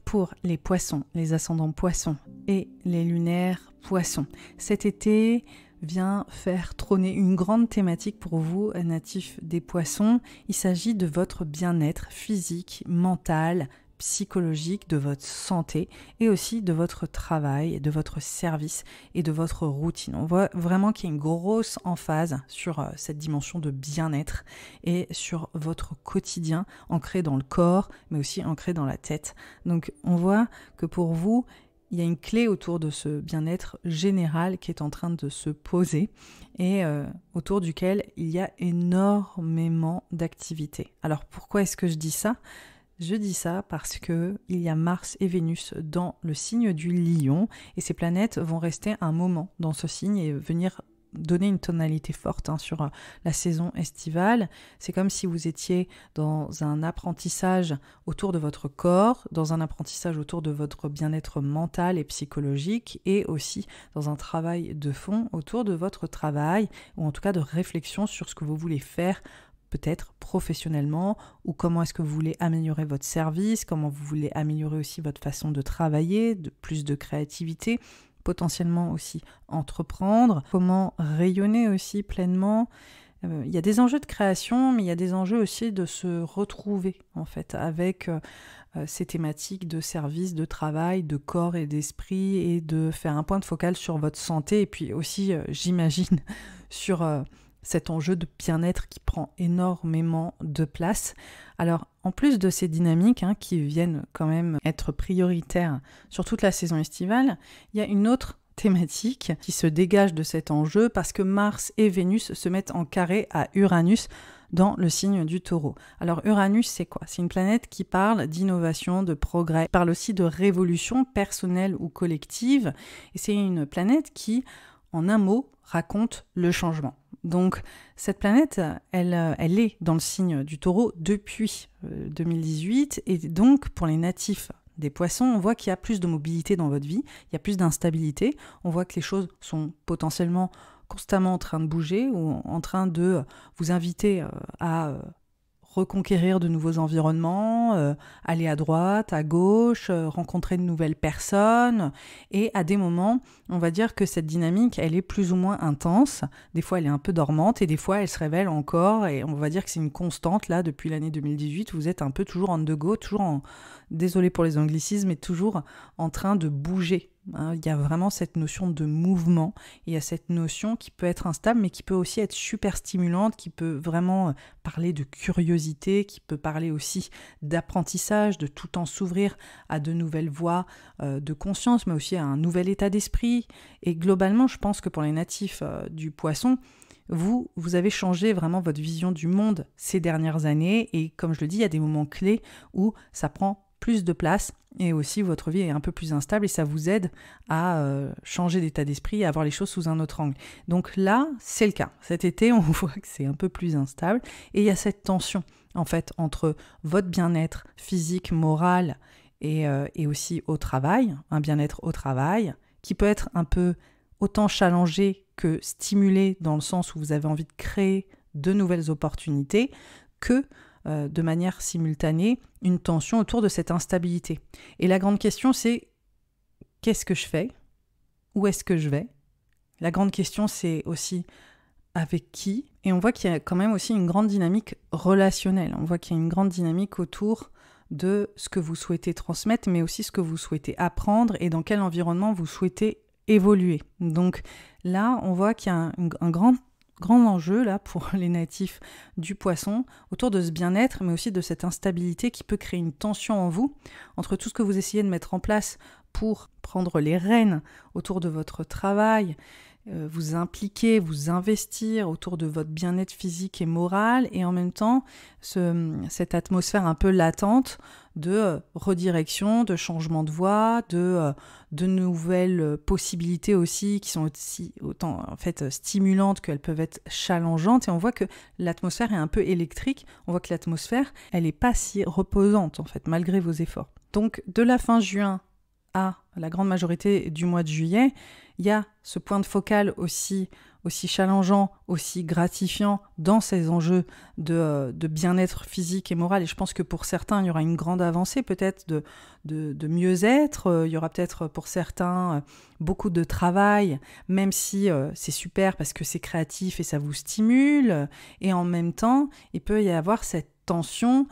Pour les poissons, les ascendants poissons et les lunaires poissons, cet été vient faire trôner une grande thématique pour vous, natifs des poissons. Il s'agit de votre bien-être physique, mental, psychologique, de votre santé et aussi de votre travail, de votre service et de votre routine. On voit vraiment qu'il y a une grosse emphase sur cette dimension de bien-être et sur votre quotidien ancré dans le corps mais aussi ancré dans la tête. Donc on voit que pour vous, il y a une clé autour de ce bien-être général qui est en train de se poser et autour duquel il y a énormément d'activités. Alors pourquoi est-ce que je dis ça ? Je dis ça parce que il y a Mars et Vénus dans le signe du Lion et ces planètes vont rester un moment dans ce signe et venir donner une tonalité forte sur la saison estivale. C'est comme si vous étiez dans un apprentissage autour de votre corps, dans un apprentissage autour de votre bien-être mental et psychologique et aussi dans un travail de fond autour de votre travail ou en tout cas de réflexion sur ce que vous voulez faire peut-être professionnellement, ou comment est-ce que vous voulez améliorer votre service, comment vous voulez améliorer aussi votre façon de travailler, plus de créativité, potentiellement aussi entreprendre, comment rayonner aussi pleinement. Il y a des enjeux de création, mais il y a des enjeux aussi de se retrouver en fait avec ces thématiques de service, de travail, de corps et d'esprit, et de faire un point de focal sur votre santé, et puis aussi, j'imagine, sur cet enjeu de bien-être qui prend énormément de place. Alors, en plus de ces dynamiques qui viennent quand même être prioritaires sur toute la saison estivale, il y a une autre thématique qui se dégage de cet enjeu parce que Mars et Vénus se mettent en carré à Uranus dans le signe du Taureau. Alors Uranus, c'est quoi? C'est une planète qui parle d'innovation, de progrès, qui parle aussi de révolution personnelle ou collective, et c'est une planète qui, en un mot, raconte le changement. Donc cette planète, elle est dans le signe du Taureau depuis 2018, et donc pour les natifs des poissons, on voit qu'il y a plus de mobilité dans votre vie, il y a plus d'instabilité, on voit que les choses sont potentiellement constamment en train de bouger ou en train de vous inviter à reconquérir de nouveaux environnements, aller à droite, à gauche, rencontrer de nouvelles personnes. Et à des moments, on va dire que cette dynamique, elle est plus ou moins intense. Des fois, elle est un peu dormante et des fois, elle se révèle encore. Et on va dire que c'est une constante, là, depuis l'année 2018. Vous êtes un peu toujours on the go, désolé pour les anglicismes, mais toujours en train de bouger. Il y a vraiment cette notion de mouvement, il y a cette notion qui peut être instable, mais qui peut aussi être super stimulante, qui peut vraiment parler de curiosité, qui peut parler aussi d'apprentissage, de tout le temps s'ouvrir à de nouvelles voies de conscience, mais aussi à un nouvel état d'esprit. Et globalement, je pense que pour les natifs du Poisson, vous avez changé vraiment votre vision du monde ces dernières années, et comme je le dis, il y a des moments clés où ça prend plus de place, et aussi votre vie est un peu plus instable et ça vous aide à changer d'état d'esprit et à voir les choses sous un autre angle. Donc là, c'est le cas. Cet été, on voit que c'est un peu plus instable et il y a cette tension en fait entre votre bien-être physique, moral et aussi au travail, un bien-être au travail qui peut être un peu autant challengé que stimulé dans le sens où vous avez envie de créer de nouvelles opportunités, que de manière simultanée, une tension autour de cette instabilité. Et la grande question, c'est qu'est-ce que je fais? Où est-ce que je vais? La grande question, c'est aussi avec qui? Et on voit qu'il y a quand même aussi une grande dynamique relationnelle. On voit qu'il y a une grande dynamique autour de ce que vous souhaitez transmettre, mais aussi ce que vous souhaitez apprendre et dans quel environnement vous souhaitez évoluer. Donc là, on voit qu'il y a un grand enjeu là pour les natifs du Poisson autour de ce bien-être, mais aussi de cette instabilité qui peut créer une tension en vous entre tout ce que vous essayez de mettre en place pour prendre les rênes autour de votre travail, vous impliquer, vous investir autour de votre bien-être physique et moral, et en même temps cette atmosphère un peu latente de redirection, de changement de voie, de nouvelles possibilités aussi qui sont aussi autant en fait stimulantes qu'elles peuvent être challengeantes. Et on voit que l'atmosphère est un peu électrique, on voit que l'atmosphère elle n'est pas si reposante en fait malgré vos efforts. Donc de la fin juin à la grande majorité du mois de juillet, il y a ce point de focal aussi challengeant, aussi gratifiant dans ces enjeux de bien-être physique et moral. Et je pense que pour certains, il y aura une grande avancée peut-être de mieux-être. Il y aura peut-être pour certains beaucoup de travail, même si c'est super parce que c'est créatif et ça vous stimule. Et en même temps, il peut y avoir cette tension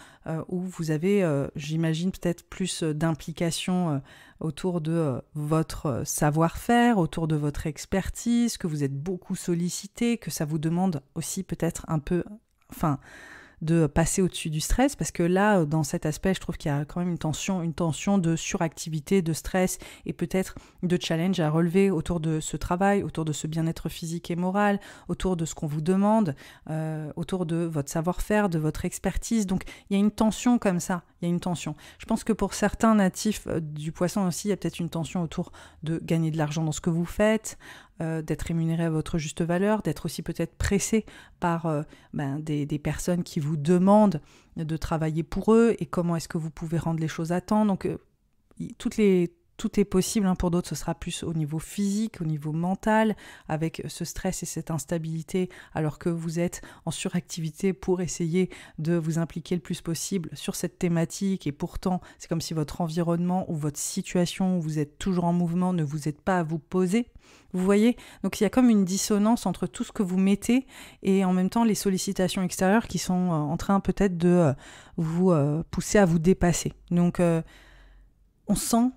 où vous avez, j'imagine, peut-être plus d'implication autour de votre savoir-faire, autour de votre expertise, que vous êtes beaucoup sollicité, que ça vous demande aussi peut-être un peu, de passer au-dessus du stress, parce que là, dans cet aspect, je trouve qu'il y a quand même une tension de suractivité, de stress et peut-être de challenge à relever autour de ce travail, autour de ce bien-être physique et moral, autour de ce qu'on vous demande, autour de votre savoir-faire, de votre expertise. Donc, il y a une tension comme ça, il y a une tension. Je pense que pour certains natifs du Poisson aussi, il y a peut-être une tension autour de gagner de l'argent dans ce que vous faites, d'être rémunéré à votre juste valeur, d'être aussi peut-être pressé par des personnes qui vous demandent de travailler pour eux et comment est-ce que vous pouvez rendre les choses à temps. Donc toutes les tout est possible, hein. Pour d'autres, ce sera plus au niveau physique, au niveau mental, avec ce stress et cette instabilité, alors que vous êtes en suractivité pour essayer de vous impliquer le plus possible sur cette thématique. Et pourtant, c'est comme si votre environnement ou votre situation où vous êtes toujours en mouvement ne vous aide pas à vous poser. Vous voyez ? Donc il y a comme une dissonance entre tout ce que vous mettez et en même temps les sollicitations extérieures qui sont en train peut-être de vous pousser à vous dépasser. Donc on sent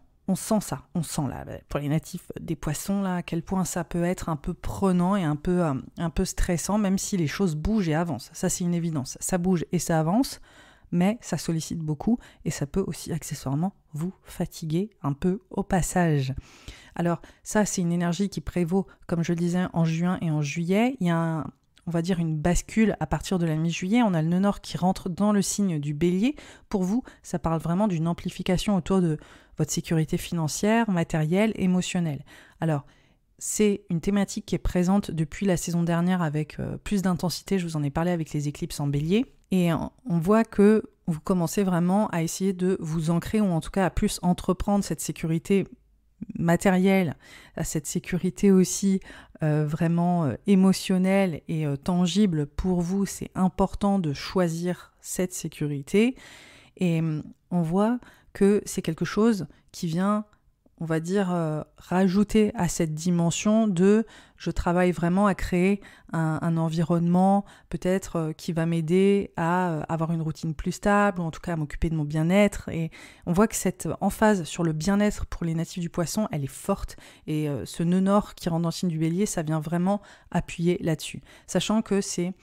ça, on sent là, pour les natifs des poissons, là, à quel point ça peut être un peu prenant et un peu stressant, même si les choses bougent et avancent. Ça, c'est une évidence. Ça bouge et ça avance, mais ça sollicite beaucoup et ça peut aussi accessoirement vous fatiguer un peu au passage. Alors ça, c'est une énergie qui prévaut, comme je le disais, en juin et en juillet. Il y a on va dire une bascule à partir de la mi-juillet. On a le nœud nord qui rentre dans le signe du bélier. Pour vous, ça parle vraiment d'une amplification autour de votre sécurité financière, matérielle, émotionnelle. Alors, c'est une thématique qui est présente depuis la saison dernière avec plus d'intensité. Je vous en ai parlé avec les éclipses en bélier. Et on voit que vous commencez vraiment à essayer de vous ancrer, ou en tout cas à plus entreprendre cette sécurité matérielle, à cette sécurité aussi vraiment émotionnelle et tangible. Pour vous, c'est important de choisir cette sécurité. Et on voit que c'est quelque chose qui vient, on va dire, rajouter à cette dimension de je travaille vraiment à créer un environnement peut-être qui va m'aider à avoir une routine plus stable, ou en tout cas à m'occuper de mon bien-être. Et on voit que cette emphase sur le bien-être pour les natifs du poisson, elle est forte. Et ce nœud nord qui rentre dans le signe du bélier, ça vient vraiment appuyer là-dessus. Sachant que c'est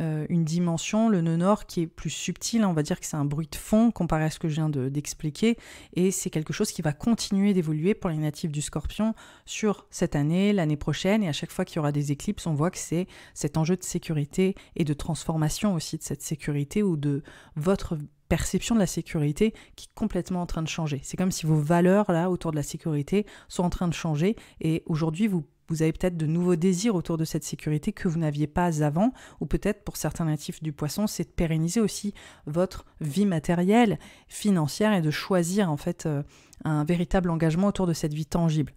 une dimension, le nœud nord, qui est plus subtil, on va dire que c'est un bruit de fond comparé à ce que je viens d'expliquer, et c'est quelque chose qui va continuer d'évoluer pour les natifs du Scorpion sur cette année, l'année prochaine, et à chaque fois qu'il y aura des éclipses, on voit que c'est cet enjeu de sécurité et de transformation aussi de cette sécurité, ou de votre perception de la sécurité qui est complètement en train de changer. C'est comme si vos valeurs là autour de la sécurité sont en train de changer, et aujourd'hui vous avez peut-être de nouveaux désirs autour de cette sécurité que vous n'aviez pas avant, ou peut-être pour certains natifs du poisson, c'est de pérenniser aussi votre vie matérielle, financière, et de choisir en fait un véritable engagement autour de cette vie tangible.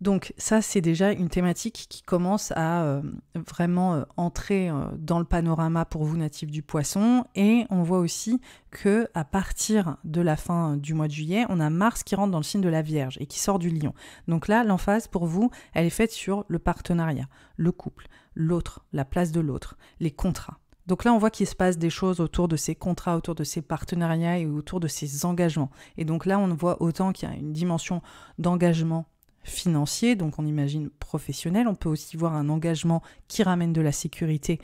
Donc ça, c'est déjà une thématique qui commence à vraiment entrer dans le panorama pour vous, natifs du poisson. Et on voit aussi que à partir de la fin du mois de juillet, on a Mars qui rentre dans le signe de la Vierge et qui sort du Lion. Donc là, l'emphase pour vous, elle est faite sur le partenariat, le couple, l'autre, la place de l'autre, les contrats. Donc là, on voit qu'il se passe des choses autour de ces contrats, autour de ces partenariats et autour de ces engagements. Et donc là, on voit autant qu'il y a une dimension d'engagement financier, donc on imagine professionnel. On peut aussi voir un engagement qui ramène de la sécurité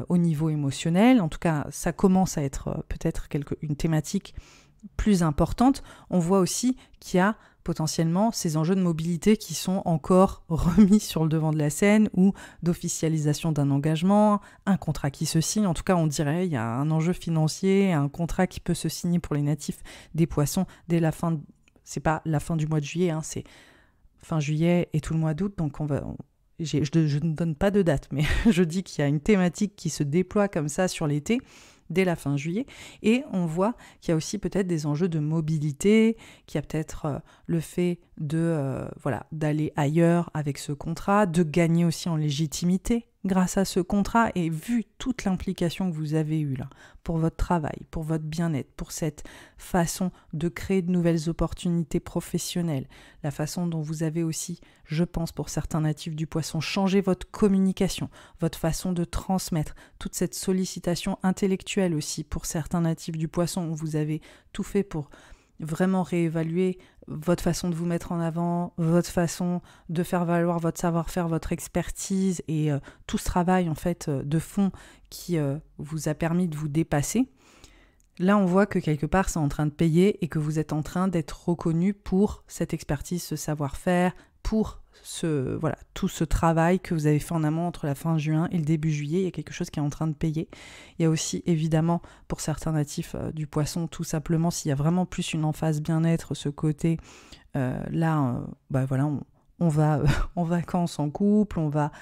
au niveau émotionnel. En tout cas, ça commence à être peut-être une thématique plus importante. On voit aussi qu'il y a potentiellement ces enjeux de mobilité qui sont encore remis sur le devant de la scène, ou d'officialisation d'un engagement, un contrat qui se signe. En tout cas, on dirait qu'il y a un enjeu financier, un contrat qui peut se signer pour les natifs des poissons dès la fin, c'est pas la fin du mois de juillet, hein, c'est fin juillet et tout le mois d'août, donc je ne donne pas de date, mais je dis qu'il y a une thématique qui se déploie comme ça sur l'été, dès la fin juillet, et on voit qu'il y a aussi peut-être des enjeux de mobilité, qu'il y a peut-être le fait d'aller ailleurs avec ce contrat, de gagner aussi en légitimité grâce à ce contrat, et vu toute l'implication que vous avez eue là, pour votre travail, pour votre bien-être, pour cette façon de créer de nouvelles opportunités professionnelles, la façon dont vous avez aussi, je pense pour certains natifs du poisson, changé votre communication, votre façon de transmettre, toute cette sollicitation intellectuelle aussi pour certains natifs du poisson, où vous avez tout fait pour vraiment réévaluer votre façon de vous mettre en avant, votre façon de faire valoir votre savoir-faire, votre expertise, et tout ce travail en fait de fond qui vous a permis de vous dépasser. Là, on voit que quelque part, c'est en train de payer et que vous êtes en train d'être reconnu pour cette expertise, ce savoir-faire, pour tout ce travail que vous avez fait en amont entre la fin juin et le début juillet. Il y a quelque chose qui est en train de payer. Il y a aussi, évidemment, pour certains natifs du poisson, tout simplement, s'il y a vraiment plus une emphase bien-être, ce côté, on va en vacances en couple, on va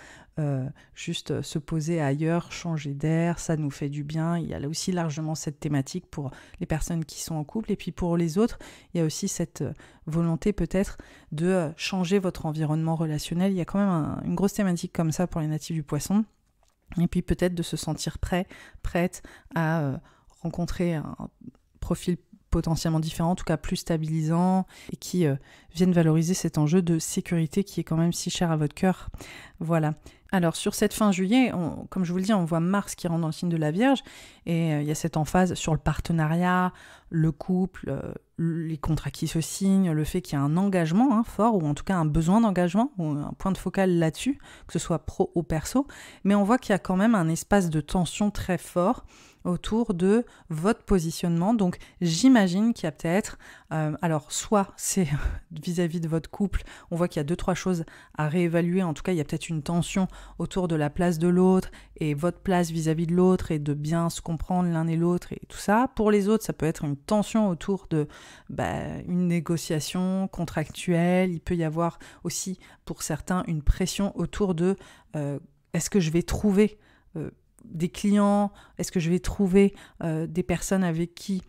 juste se poser ailleurs, changer d'air, ça nous fait du bien. Il y a là aussi largement cette thématique pour les personnes qui sont en couple. Et puis pour les autres, il y a aussi cette volonté peut-être de changer votre environnement relationnel. Il y a quand même une grosse thématique comme ça pour les natifs du Poisson. Et puis peut-être de se sentir prête à rencontrer un profil potentiellement différents, en tout cas plus stabilisants, et qui viennent valoriser cet enjeu de sécurité qui est quand même si cher à votre cœur. Voilà. Alors sur cette fin juillet, comme je vous le dis, on voit Mars qui rentre dans le signe de la Vierge, et il y a cette emphase sur le partenariat, le couple, les contrats qui se signent, le fait qu'il y a un engagement fort, ou en tout cas un besoin d'engagement, ou un point de focal là-dessus, que ce soit pro ou perso, mais on voit qu'il y a quand même un espace de tension très fort autour de votre positionnement. Donc j'imagine qu'il y a peut-être, alors soit c'est vis-à-vis de votre couple, on voit qu'il y a 2-3 choses à réévaluer, en tout cas il y a peut-être une tension autour de la place de l'autre et votre place vis-à-vis de l'autre et de bien se comprendre l'un et l'autre et tout ça. Pour les autres, ça peut être une tension autour de une négociation contractuelle, il peut y avoir aussi pour certains une pression autour de est-ce que je vais trouver des clients, est-ce que je vais trouver des personnes avec qui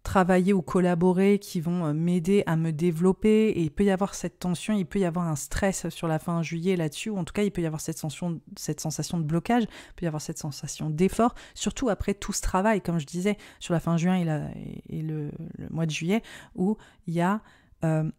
travailler ou collaborer, qui vont m'aider à me développer, et il peut y avoir cette tension, il peut y avoir un stress sur la fin juillet là-dessus, ou en tout cas il peut y avoir cette sensation de blocage, il peut y avoir cette sensation d'effort, surtout après tout ce travail, comme je disais, sur la fin juin et le mois de juillet, où il y a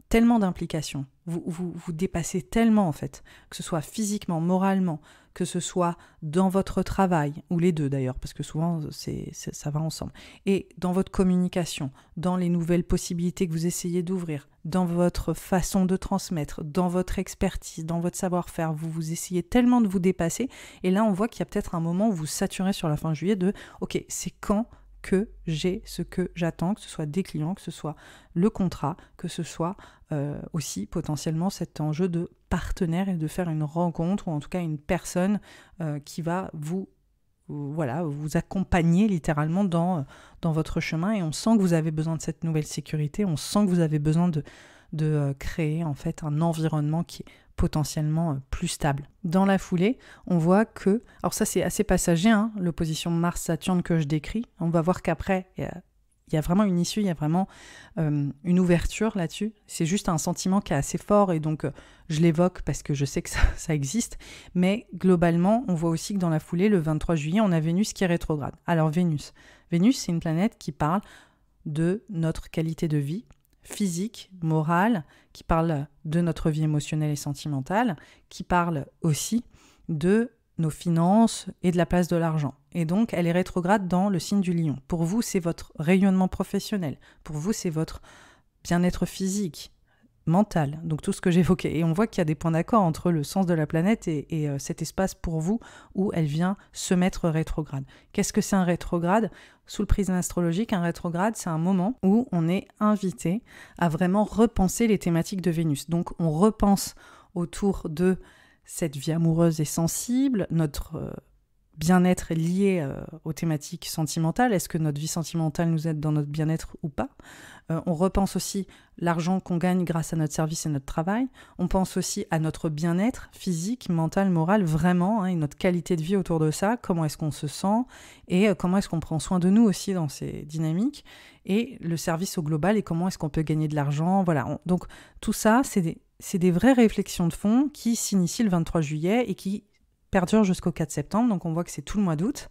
tellement d'implications, vous dépassez tellement en fait, que ce soit physiquement, moralement, que ce soit dans votre travail, ou les deux d'ailleurs, parce que souvent ça va ensemble, et dans votre communication, dans les nouvelles possibilités que vous essayez d'ouvrir, dans votre façon de transmettre, dans votre expertise, dans votre savoir-faire, vous essayez tellement de vous dépasser, et là on voit qu'il y a peut-être un moment où vous saturez sur la fin juillet de « ok, c'est quand que j'ai ce que j'attends, que ce soit des clients, que ce soit le contrat, que ce soit aussi potentiellement cet enjeu de partenaire et de faire une rencontre, ou en tout cas une personne qui va vous accompagner littéralement dans votre chemin, et on sent que vous avez besoin de cette nouvelle sécurité, on sent que vous avez besoin de créer en fait un environnement qui est potentiellement plus stable. Dans la foulée, on voit que, alors ça c'est assez passager, l'opposition Mars-Saturne que je décris, on va voir qu'après, il y a vraiment une issue, il y a vraiment une ouverture là-dessus, c'est juste un sentiment qui est assez fort, et donc je l'évoque parce que je sais que ça existe, mais globalement, on voit aussi que dans la foulée, le 23 juillet, on a Vénus qui est rétrograde. Alors Vénus, c'est une planète qui parle de notre qualité de vie, physique, morale, qui parle de notre vie émotionnelle et sentimentale, qui parle aussi de nos finances et de la place de l'argent. Et donc, elle est rétrograde dans le signe du Lion. Pour vous, c'est votre rayonnement professionnel. Pour vous, c'est votre bien-être physique, mental. Donc, tout ce que j'évoquais. Et on voit qu'il y a des points d'accord entre le sens de la planète et cet espace pour vous où elle vient se mettre rétrograde. Qu'est-ce que c'est un rétrograde ? Sous le prisme astrologique, un rétrograde, c'est un moment où on est invité à vraiment repenser les thématiques de Vénus. Donc, on repense autour de cette vie amoureuse et sensible, notre bien-être est lié aux thématiques sentimentales. Est-ce que notre vie sentimentale nous aide dans notre bien-être ou pas ? On repense aussi l'argent qu'on gagne grâce à notre service et notre travail. On pense aussi à notre bien-être physique, mental, moral, vraiment, et notre qualité de vie autour de ça. Comment est-ce qu'on se sent et comment est-ce qu'on prend soin de nous aussi dans ces dynamiques. Et le service au global et comment est-ce qu'on peut gagner de l'argent. Voilà. Donc tout ça, c'est des vraies réflexions de fond qui s'initient le 23 juillet et qui perdure jusqu'au 4 septembre, donc on voit que c'est tout le mois d'août,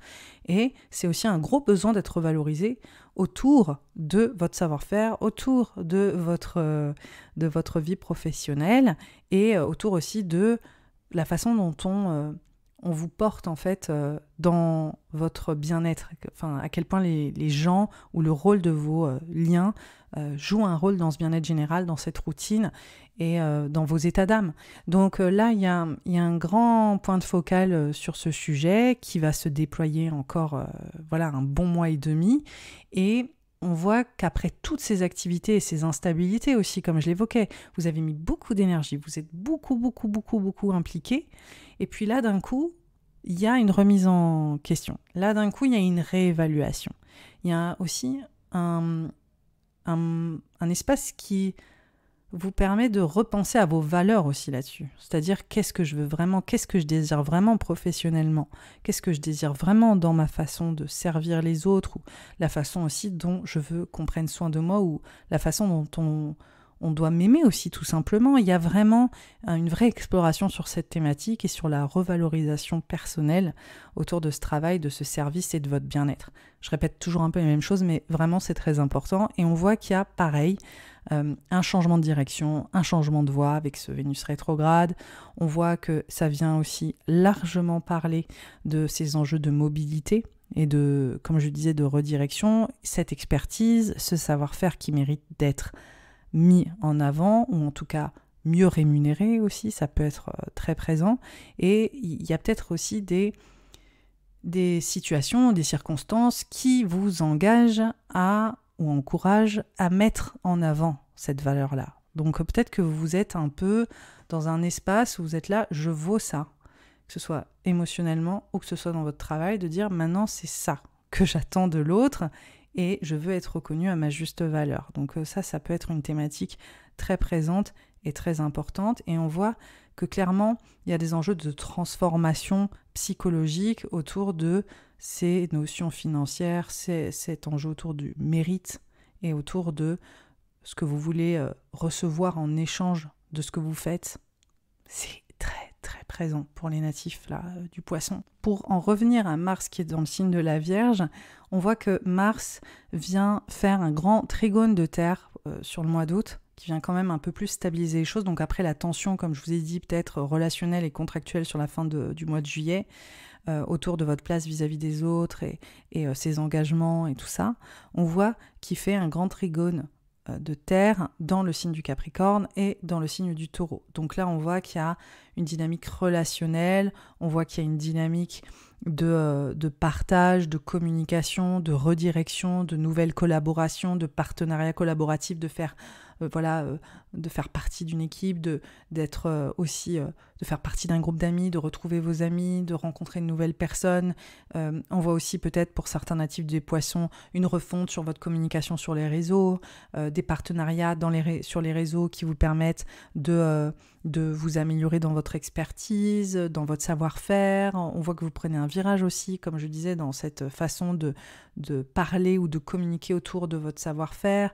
et c'est aussi un gros besoin d'être valorisé autour de votre savoir-faire, autour de votre vie professionnelle, et autour aussi de la façon dont on vous porte en fait dans votre bien-être, enfin à quel point les gens ou le rôle de vos liens jouent un rôle dans ce bien-être général, dans cette routine et dans vos états d'âme. Donc là, il y a un grand point de focal sur ce sujet qui va se déployer encore un bon mois et demi, et on voit qu'après toutes ces activités et ces instabilités aussi, comme je l'évoquais, vous avez mis beaucoup d'énergie, vous êtes beaucoup impliqués, et puis là, d'un coup, il y a une remise en question. Là, d'un coup, il y a une réévaluation. Il y a aussi un espace qui vous permet de repenser à vos valeurs aussi là-dessus. C'est-à-dire qu'est-ce que je veux vraiment, qu'est-ce que je désire vraiment professionnellement, qu'est-ce que je désire vraiment dans ma façon de servir les autres, ou la façon aussi dont je veux qu'on prenne soin de moi, ou la façon dont on doit m'aimer aussi tout simplement. Il y a vraiment une vraie exploration sur cette thématique et sur la revalorisation personnelle autour de ce travail, de ce service et de votre bien-être. Je répète toujours un peu les mêmes choses, mais vraiment c'est très important. Et on voit qu'il y a pareil, un changement de direction, un changement de voie avec ce Vénus rétrograde. On voit que ça vient aussi largement parler de ces enjeux de mobilité et de, comme je disais, de redirection. Cette expertise, ce savoir-faire qui mérite d'être mis en avant, ou en tout cas mieux rémunéré aussi, ça peut être très présent. Et il y a peut-être aussi des situations, des circonstances qui vous engagent ou encouragent à mettre en avant cette valeur-là. Donc peut-être que vous êtes un peu dans un espace où vous êtes là, je vaux ça, que ce soit émotionnellement ou que ce soit dans votre travail, de dire maintenant c'est ça que j'attends de l'autre, et je veux être reconnue à ma juste valeur. Donc ça peut être une thématique très présente et très importante. Et on voit que clairement, il y a des enjeux de transformation psychologique autour de ces notions financières, cet enjeu autour du mérite et autour de ce que vous voulez recevoir en échange de ce que vous faites. C'est très très présent pour les natifs là, du poisson. Pour en revenir à Mars qui est dans le signe de la Vierge, on voit que Mars vient faire un grand trigone de Terre sur le mois d'août, qui vient quand même un peu plus stabiliser les choses. Donc après la tension, comme je vous ai dit, peut-être relationnelle et contractuelle sur la fin du mois de juillet, autour de votre place vis-à-vis des autres et ses engagements et tout ça, on voit qu'il fait un grand trigone de Terre dans le signe du Capricorne et dans le signe du Taureau. Donc là, on voit qu'il y a une dynamique relationnelle, on voit qu'il y a une dynamique de partage, de communication, de redirection, de nouvelles collaborations, de partenariats collaboratifs, de faire partie d'une équipe, d'être aussi de faire partie d'un groupe d'amis, de retrouver vos amis, de rencontrer de nouvelles personnes. On voit aussi peut-être pour certains natifs des poissons une refonte sur votre communication sur les réseaux, des partenariats sur les réseaux qui vous permettent de vous améliorer dans votre expertise, dans votre savoir-faire. On voit que vous prenez un virage aussi, comme je disais, dans cette façon de parler ou de communiquer autour de votre savoir-faire.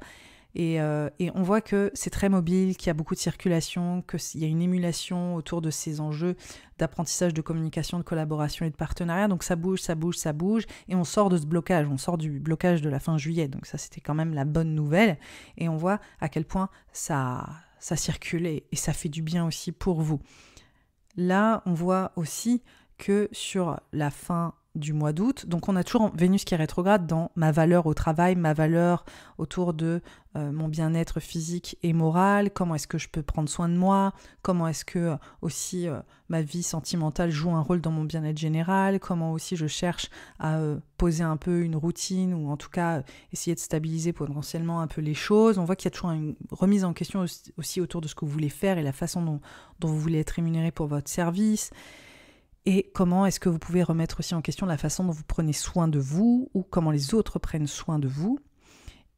Et on voit que c'est très mobile, qu'il y a beaucoup de circulation, qu'il y a une émulation autour de ces enjeux d'apprentissage, de communication, de collaboration et de partenariat. Donc ça bouge, et on sort de ce blocage, on sort du blocage de la fin juillet. Donc ça, c'était quand même la bonne nouvelle. Et on voit à quel point ça circule et ça fait du bien aussi pour vous. Là, on voit aussi que sur la fin du mois d'août, donc on a toujours Vénus qui est rétrograde dans ma valeur au travail, ma valeur autour de mon bien-être physique et moral, comment est-ce que je peux prendre soin de moi, comment est-ce que aussi ma vie sentimentale joue un rôle dans mon bien-être général, comment aussi je cherche à poser un peu une routine ou en tout cas essayer de stabiliser potentiellement un peu les choses. On voit qu'il y a toujours une remise en question aussi autour de ce que vous voulez faire et la façon dont vous voulez être rémunéré pour votre service. Et comment est-ce que vous pouvez remettre aussi en question la façon dont vous prenez soin de vous ou comment les autres prennent soin de vous.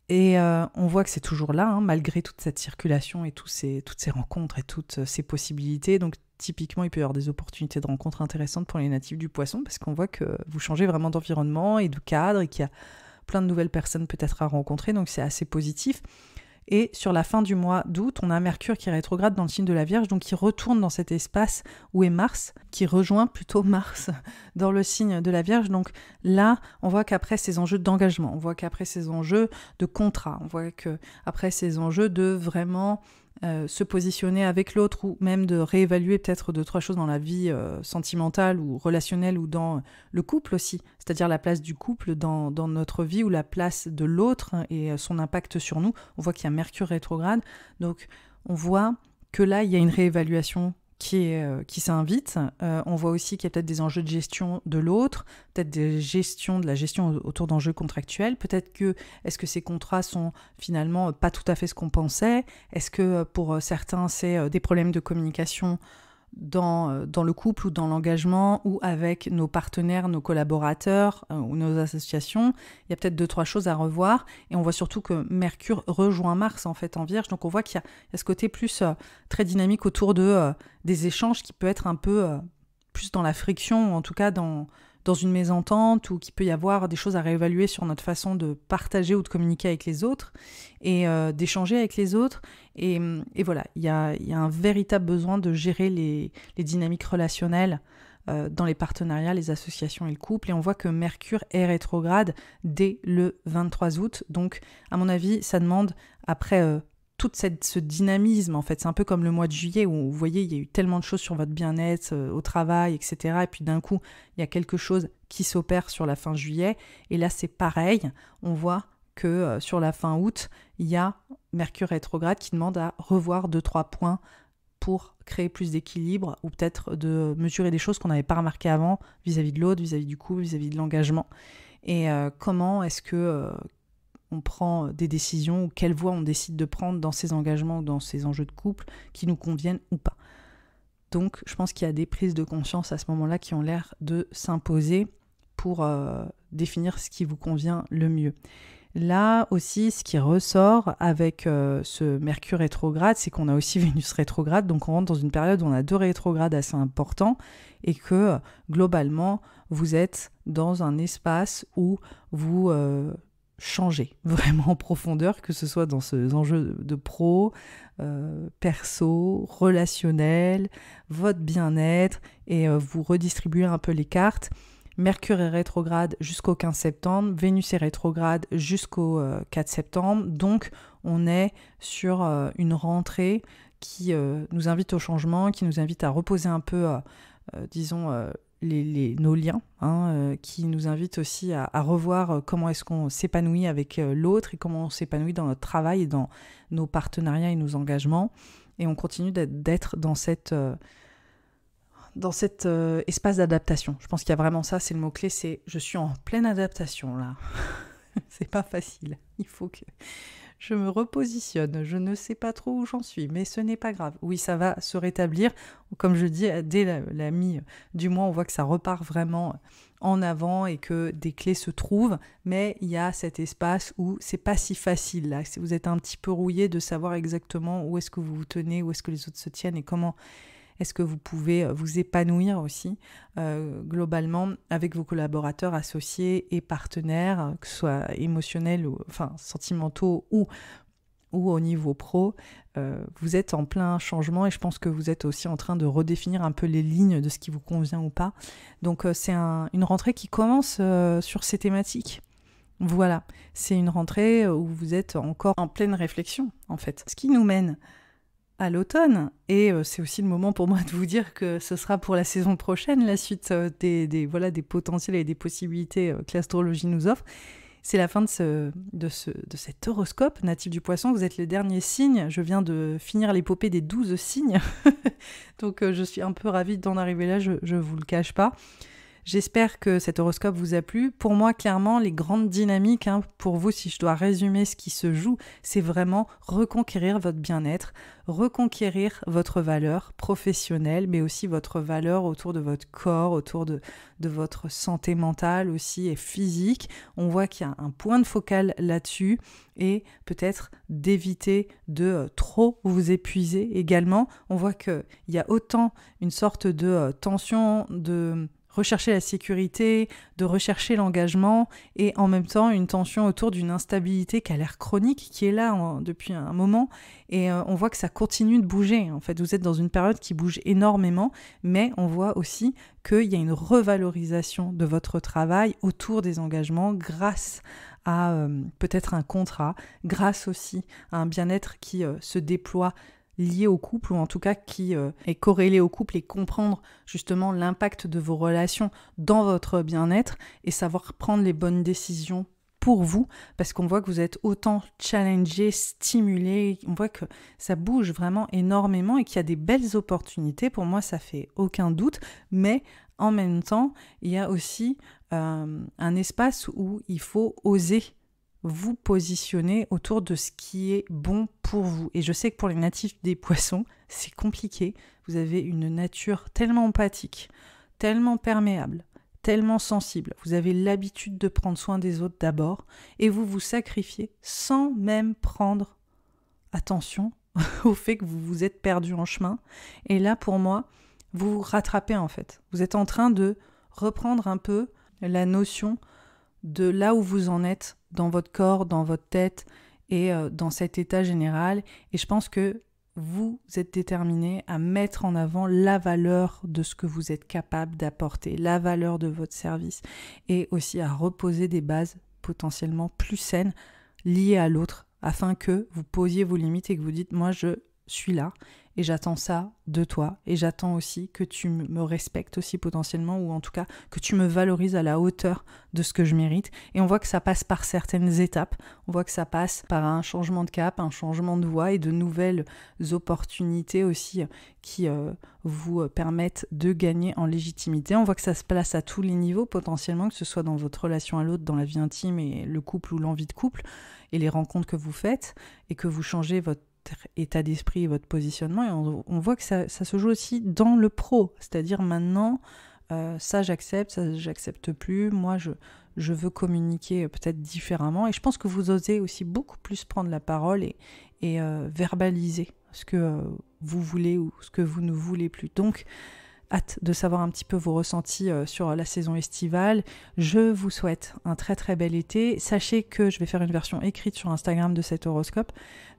Et on voit que c'est toujours là, malgré toute cette circulation et toutes ces rencontres et toutes ces possibilités. Donc typiquement, il peut y avoir des opportunités de rencontres intéressantes pour les natifs du poisson parce qu'on voit que vous changez vraiment d'environnement et de cadre et qu'il y a plein de nouvelles personnes peut-être à rencontrer. Donc c'est assez positif. Et sur la fin du mois d'août, on a Mercure qui est rétrograde dans le signe de la Vierge, donc qui retourne dans cet espace où est Mars, qui rejoint plutôt Mars dans le signe de la Vierge. Donc là, on voit qu'après ces enjeux d'engagement, on voit qu'après ces enjeux de contrat, on voit qu'après ces enjeux de vraiment se positionner avec l'autre ou même de réévaluer peut-être 2-3 choses dans la vie sentimentale ou relationnelle ou dans le couple aussi, c'est-à-dire la place du couple dans notre vie ou la place de l'autre et son impact sur nous. On voit qu'il y a Mercure rétrograde, donc on voit que là il y a une réévaluation qui s'invite. On voit aussi qu'il y a peut-être des enjeux de gestion de l'autre, peut-être de la gestion autour d'enjeux contractuels. Peut-être est-ce que ces contrats sont finalement pas tout à fait ce qu'on pensait? Est-ce que pour certains, c'est des problèmes de communication dans le couple ou dans l'engagement ou avec nos partenaires, nos collaborateurs ou nos associations, il y a peut-être 2-3 choses à revoir. Et on voit surtout que Mercure rejoint Mars en fait en Vierge. Donc on voit qu'il y a ce côté plus très dynamique autour des échanges qui peut être un peu plus dans la friction, ou en tout cas dans une mésentente, ou qu'il peut y avoir des choses à réévaluer sur notre façon de partager ou de communiquer avec les autres et d'échanger avec les autres. Et voilà, il y a un véritable besoin de gérer les dynamiques relationnelles dans les partenariats, les associations et le couple. Et on voit que Mercure est rétrograde dès le 23 août. Donc, à mon avis, ça demande, après tout ce dynamisme, en fait, c'est un peu comme le mois de juillet où vous voyez, il y a eu tellement de choses sur votre bien-être, au travail, etc. Et puis d'un coup, il y a quelque chose qui s'opère sur la fin juillet. Et là, c'est pareil. On voit que sur la fin août, il y a Mercure rétrograde qui demande à revoir 2-3 points pour créer plus d'équilibre ou peut-être de mesurer des choses qu'on n'avait pas remarquées avant vis-à-vis de l'autre, vis-à-vis du couple, vis-à-vis de l'engagement. Et comment est-ce que on prend des décisions ou quelle voie on décide de prendre dans ces engagements ou dans ces enjeux de couple qui nous conviennent ou pas. Donc, je pense qu'il y a des prises de conscience à ce moment-là qui ont l'air de s'imposer pour définir ce qui vous convient le mieux. Là aussi, ce qui ressort avec ce Mercure rétrograde, c'est qu'on a aussi Vénus rétrograde, donc on rentre dans une période où on a 2 rétrogrades assez importants et que globalement, vous êtes dans un espace où vous changer vraiment en profondeur, que ce soit dans ces enjeux de pro, perso, relationnel, votre bien-être, et vous redistribuez un peu les cartes. Mercure est rétrograde jusqu'au 15 septembre, Vénus est rétrograde jusqu'au 4 septembre, donc on est sur une rentrée qui nous invite au changement, qui nous invite à reposer un peu, nos liens, qui nous invitent aussi à revoir comment est-ce qu'on s'épanouit avec l'autre et comment on s'épanouit dans notre travail et dans nos partenariats et nos engagements. Et on continue d'être dans cet espace d'adaptation. Je pense qu'il y a vraiment ça, c'est le mot-clé, c'est je suis en pleine adaptation là. C'est pas facile. Il faut que je me repositionne. Je ne sais pas trop où j'en suis, mais ce n'est pas grave. Oui, ça va se rétablir. Comme je dis, dès la mi du mois, on voit que ça repart vraiment en avant et que des clés se trouvent. Mais il y a cet espace où c'est pas si facile là. Vous êtes un petit peu rouillé de savoir exactement où est-ce que vous vous tenez, où est-ce que les autres se tiennent et comment est-ce que vous pouvez vous épanouir aussi globalement avec vos collaborateurs, associés et partenaires, que ce soit émotionnels ou sentimentaux ou au niveau pro. Vous êtes en plein changement et je pense que vous êtes aussi en train de redéfinir un peu les lignes de ce qui vous convient ou pas. Donc c'est une rentrée qui commence sur ces thématiques. Voilà, c'est une rentrée où vous êtes encore en pleine réflexion en fait. Ce qui nous mène à l'automne, et c'est aussi le moment pour moi de vous dire que ce sera pour la saison prochaine la suite des potentiels et des possibilités que l'astrologie nous offre. C'est la fin de cet horoscope natif du Poisson. Vous êtes le dernier signe. Je viens de finir l'épopée des 12 signes. Donc je suis un peu ravie d'en arriver là, je vous le cache pas. J'espère que cet horoscope vous a plu. Pour moi, clairement, les grandes dynamiques, pour vous, si je dois résumer ce qui se joue, c'est vraiment reconquérir votre bien-être, reconquérir votre valeur professionnelle, mais aussi votre valeur autour de votre corps, autour de votre santé mentale aussi et physique. On voit qu'il y a un point de focal là-dessus et peut-être d'éviter de trop vous épuiser également. On voit qu'il y a autant une sorte de tension de rechercher la sécurité, de rechercher l'engagement et en même temps une tension autour d'une instabilité qui a l'air chronique, qui est là depuis un moment et on voit que ça continue de bouger. En fait, vous êtes dans une période qui bouge énormément, mais on voit aussi qu'il y a une revalorisation de votre travail autour des engagements grâce à peut-être un contrat, grâce aussi à un bien-être qui se déploie lié au couple, ou en tout cas qui est corrélé au couple, et comprendre justement l'impact de vos relations dans votre bien-être et savoir prendre les bonnes décisions pour vous, parce qu'on voit que vous êtes autant challengé, stimulé, on voit que ça bouge vraiment énormément et qu'il y a des belles opportunités. Pour moi, ça fait aucun doute, mais en même temps, il y a aussi un espace où il faut oser vous positionner autour de ce qui est bon pour vous. Et je sais que pour les natifs des poissons, c'est compliqué. Vous avez une nature tellement empathique, tellement perméable, tellement sensible. Vous avez l'habitude de prendre soin des autres d'abord et vous vous sacrifiez sans même prendre attention au fait que vous vous êtes perdu en chemin. Et là, pour moi, vous vous rattrapez en fait. Vous êtes en train de reprendre un peu la notion de là où vous en êtes dans votre corps, dans votre tête et dans cet état général. Et je pense que vous êtes déterminé à mettre en avant la valeur de ce que vous êtes capable d'apporter, la valeur de votre service et aussi à reposer des bases potentiellement plus saines liées à l'autre afin que vous posiez vos limites et que vous dites « moi je suis là et j'attends ça de toi et j'attends aussi que tu me respectes aussi potentiellement ou en tout cas que tu me valorises à la hauteur de ce que je mérite ». Et on voit que ça passe par certaines étapes, on voit que ça passe par un changement de cap, un changement de voie et de nouvelles opportunités aussi qui vous permettent de gagner en légitimité. On voit que ça se place à tous les niveaux potentiellement, que ce soit dans votre relation à l'autre, dans la vie intime et le couple ou l'envie de couple et les rencontres que vous faites et que vous changez votre état d'esprit et votre positionnement. Et on voit que ça se joue aussi dans le pro, c'est-à-dire maintenant, ça j'accepte plus, moi je veux communiquer peut-être différemment et je pense que vous osez aussi beaucoup plus prendre la parole et verbaliser ce que vous voulez ou ce que vous ne voulez plus. Donc, hâte de savoir un petit peu vos ressentis sur la saison estivale. Je vous souhaite un très très bel été. Sachez que je vais faire une version écrite sur Instagram de cet horoscope.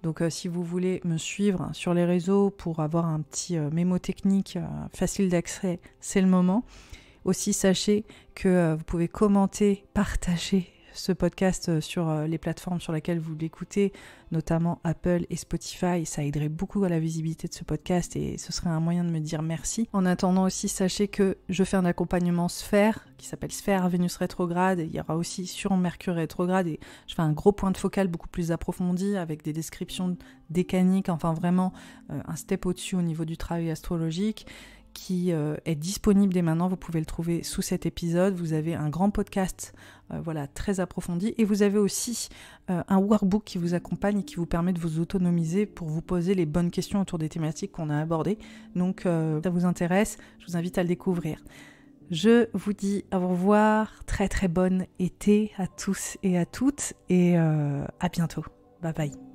Donc si vous voulez me suivre sur les réseaux pour avoir un petit mémo technique facile d'accès, c'est le moment. Aussi, sachez que vous pouvez commenter, partager ce podcast sur les plateformes sur lesquelles vous l'écoutez, notamment Apple et Spotify. Ça aiderait beaucoup à la visibilité de ce podcast et ce serait un moyen de me dire merci. En attendant aussi, sachez que je fais un accompagnement sphère qui s'appelle Sphère Vénus rétrograde. Il y aura aussi sur Mercure rétrograde et je fais un gros point de focal beaucoup plus approfondi avec des descriptions décaniques, enfin vraiment un step au-dessus au niveau du travail astrologique qui est disponible dès maintenant. Vous pouvez le trouver sous cet épisode. Vous avez un grand podcast très approfondi et vous avez aussi un workbook qui vous accompagne et qui vous permet de vous autonomiser pour vous poser les bonnes questions autour des thématiques qu'on a abordées. Donc ça vous intéresse, je vous invite à le découvrir. Je vous dis au revoir, très très bon été à tous et à toutes et à bientôt. Bye bye.